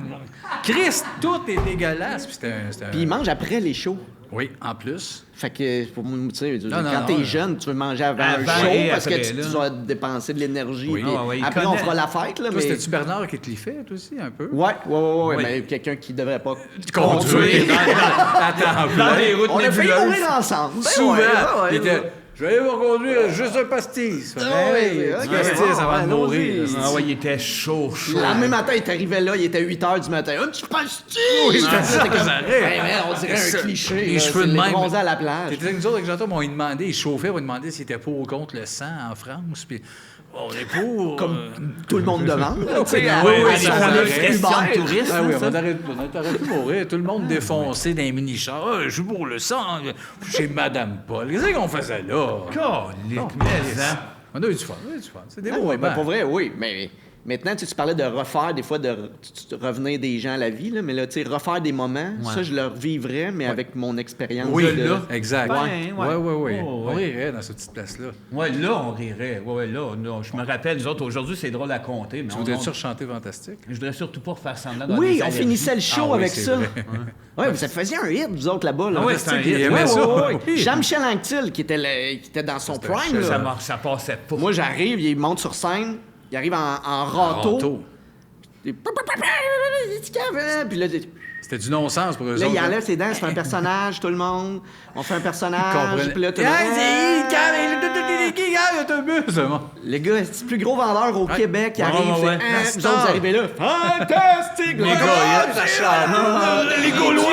Chris, tout est dégueulasse. Puis c'était un-
Puis ils mangent après les shows.
Oui, en plus.
Fait que, pour moi, tu sais,
non,
quand t'es
non.
jeune, tu veux manger avant un
Avant
show
et
parce
après,
que tu
là.
dois dépenser de l'énergie.
Oui.
puis
Ah ouais, il
après, on
connaît.
fera la fête, là,
Toi,
mais...
c'était-tu Bernard qui te l'y fait, toi aussi, un peu?
Ouais,
Oui.
mais quelqu'un qui devrait pas
Conduire. Attends,
Dans les routes
On a failli
nébuleuses.
mourir ensemble. Ben
Souvent,
ouais,
il
ouais.
était... Je vais aller vous conduire juste un pastis.
Ah ouais,
Hey,
ok,
du pastis,
bon,
ça va
allons-y.
mourir.
Ah ouais, il était chaud.
Le lendemain matin, il est arrivé là, il était 8 h du matin. Un petit pastis!
Oui, c'était ça,
C'était comme-
j'arrête.
Ouais, ouais, on dirait
Ça,
un cliché.
les
là,
cheveux
c'est
de
les
même.
bronzés à la plage.
T'étais avec nous autres, avec Jean-Thomas, on lui demandait, il chauffait, on lui demandait s'il était pour ou contre le sang en France. Puis on est pour.
Comme tout le monde devant. là, tu sais,
oui,
à-
oui,
à-
ça,
on
ça
est
reste
Uber.
question de tourisme.
Ah oui,
ça.
on aurait pu mourir. Tout le monde défoncé dans les mini-chars. Ah, je suis pour le sang. Chez Madame Paul. Qu'est-ce qu'on faisait là?
Calique, mais, hein.
On a eu du fun. On a eu du fun. C'est des
Ah
beaux
ouais, ben,
moments.
pour vrai, oui. Mais maintenant, tu parlais de refaire, des fois, de revenir des gens à la vie. Là, mais là, tu sais, refaire des moments, ça, je le revivrais, mais avec mon expérience.
Oui,
de...
là. Exact.
Ouais,
Oui,
ouais.
oui, oui.
Oh,
On
ouais.
rirait dans cette petite place-là.
Ouais, là, on rirait. Ouais, là, je me rappelle, nous autres, aujourd'hui, c'est drôle à compter. Mais
Tu voudrais-tu rechanter Fantastique?
Je voudrais surtout pas refaire semblant d'avoir
Oui,
des
on
allergies.
finissait le show
Ah oui,
avec
c'est
ça.
vrai.
Ouais, vous faisiez un hit, vous autres, là-bas. Là.
Ah ouais, c'était un hit.
Il aimait ça. Oui.
Jean-Michel Anctil, qui était dans son prime.
Ça,
Là.
ça passait pas.
Moi, j'arrive, il monte sur scène, il arrive en râteau.
Râteau.
Et puis là,
C'était du non-sens pour eux
là,
autres.
il enlève ses dents, c'est un personnage, tout le monde. On fait un personnage.
Comprenez.
Puis là, tout le monde... Le gars, c'est le plus gros vendeur au Québec qui arrive.
ouais, ouais.
C'est, vous autres, vous arrivez là. Fantastique!
Les gars, ça chante.
Les Gaulois,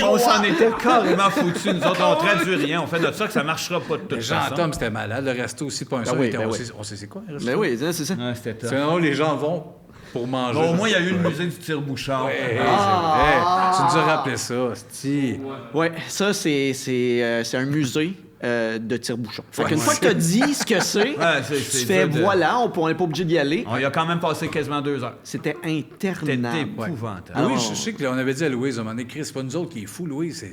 on s'en était carrément foutus. Nous autres, on traduit rien. On fait de ça que ça marchera pas de toute façon.
Jean-Tom, c'était malade. Le resto aussi, pas un seul.
oui,
était-
ben
on
oui.
sait- on sait c'est quoi, le resto?
Mais oui, c'est ça.
Ouais, c'était top.
C'est un les gens vont pour manger.
Bon, au moins, il y a eu le musée du tire-bouchon.
Ouais, c'est vrai. Tu nous as rappelé ça, c'ti.
Ouais, ça, c'est un musée de tire-bouchon. Fait qu'une fois que tu as dit ce que c'est,
c'est
tu fais
dur de-
voilà, on n'est pas obligé d'y aller.
On y a quand même passé quasiment 2 heures.
C'était
C'était
interminable.
épouvantable.
Ah oui,
non.
je sais qu'on avait dit à Louise, à un moment donné, Chris, c'est pas nous autres qui est fou, Louise,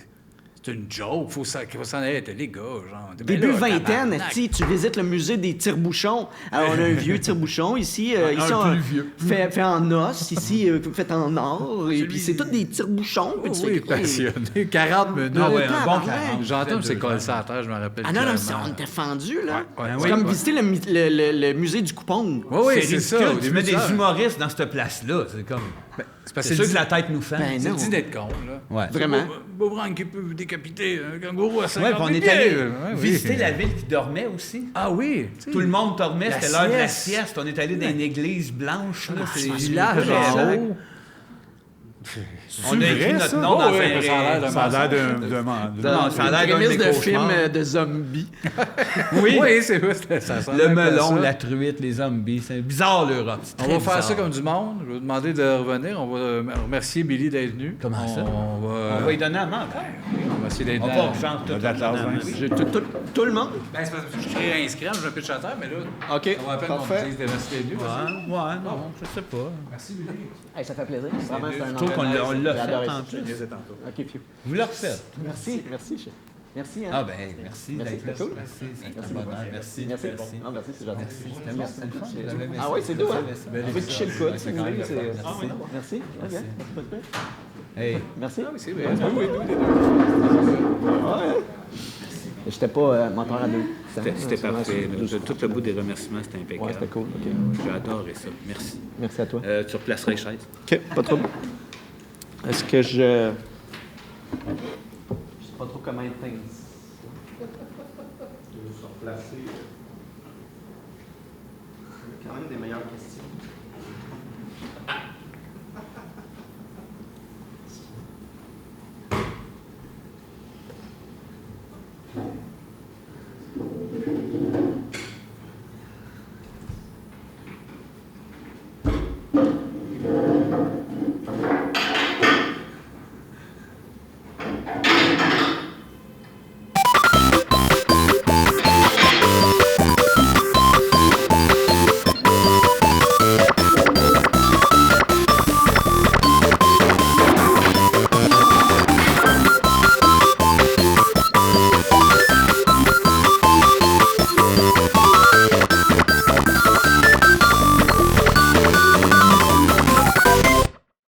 c'est une joke, faut s'en aller, les gars, genre.
Début
Ben là,
vingtaine,
tabarnak.
tu visites le musée des tire-bouchons. Alors, on a un vieux tire-bouchon ici. Ici,
plus vieux.
Fait en os. Ici, fait en or. Et puis, c'est tous des tire-bouchons. Puis
Oh
tu fais,
oui,
hey,
passionné. 40 minutes.
Ah ouais, un bon
tabarnak.
40.
Jean-Tom s'est collé ça à terre, je me rappelle.
Ah non, non,
clairement.
on était fendus, là.
Ouais,
c'est
oui,
comme
ouais.
visiter le musée du coupon.
Oui, oui,
C'est
c'est ça.
ridicule.
au
Tu
début
mets
de
des
ça.
humoristes dans cette place-là. C'est comme...
C'est parce
C'est
que
sûr que la tête nous fait.
Ben
c'est
non.
le dîner de con, là.
Ouais.
Vraiment.
Boomerang qui peut décapiter un kangourou à 50
Ouais, puis on est
pieds.
allé
Ouais, oui.
visiter la ville qui dormait aussi.
Ah oui. tu sais.
Tout le monde dormait,
La
c'était l'heure de la
sieste.
sieste. On est allé dans une église blanche. Là, c'est
Un village en haut.
On a écrit notre nom
Oh,
dans
ouais,
un...
ça a l'air d'un
Ça a l'air
mensonge.
d'un...
Non, ça a l'air d'un
Prémisse
de
de
mes
film
cauchemars.
de zombies.
Oui,
Oui, c'est vrai. Ça sent
le
un peu
melon,
ça.
la truite, les zombies. C'est bizarre, l'Europe. C'est
On
très
va faire
bizarre.
ça comme du monde. Je vais vous demander de revenir. On va remercier Billy d'être venu.
Comment ça?
On
On va
va,
lui donner à main.
on va essayer d'être
On va
dans...
genre tout.
De la tasse, hein.
J'ai tout le monde.
Ben, c'est parce que je crée un scram, je me pitch à terre, mais là,
OK,
on va à peine qu'on me
parfait.
dise de rester venu.
Ouais, non, je sais pas.
Merci, Billy.
Hey, ça fait plaisir. Vraiment, c'est un
Je trouve qu'on l'a
J'ai
fait
adoré ça.
en plus.
OK, phew.
Vous le refaites.
Merci, chef. Merci, hein.
Ah ben, merci
Merci,
d'être là.
c'est cool.
Merci, c'est un
Merci.
bonheur. Merci.
Merci.
Merci.
Ah, merci, c'est gentil.
Merci.
Merci. Ah oui, c'est doux, hein? On peut toucher le coude, si vous voulez. Merci. OK. Pas de pire.
Hey,
Merci.
Oui, c'est vrai. Oui, oui, oui.
J'étais pas moteur à deux.
c'était parfait. Tout le bout des remerciements, c'était impeccable.
Ouais, c'était cool. OK.
J'ai adoré ça. Merci.
Merci à toi.
Tu replaceras les chaises.
OK, pas trop. Est-ce que je sais pas trop comment éteindre. C'est quand même des meilleures questions.
là.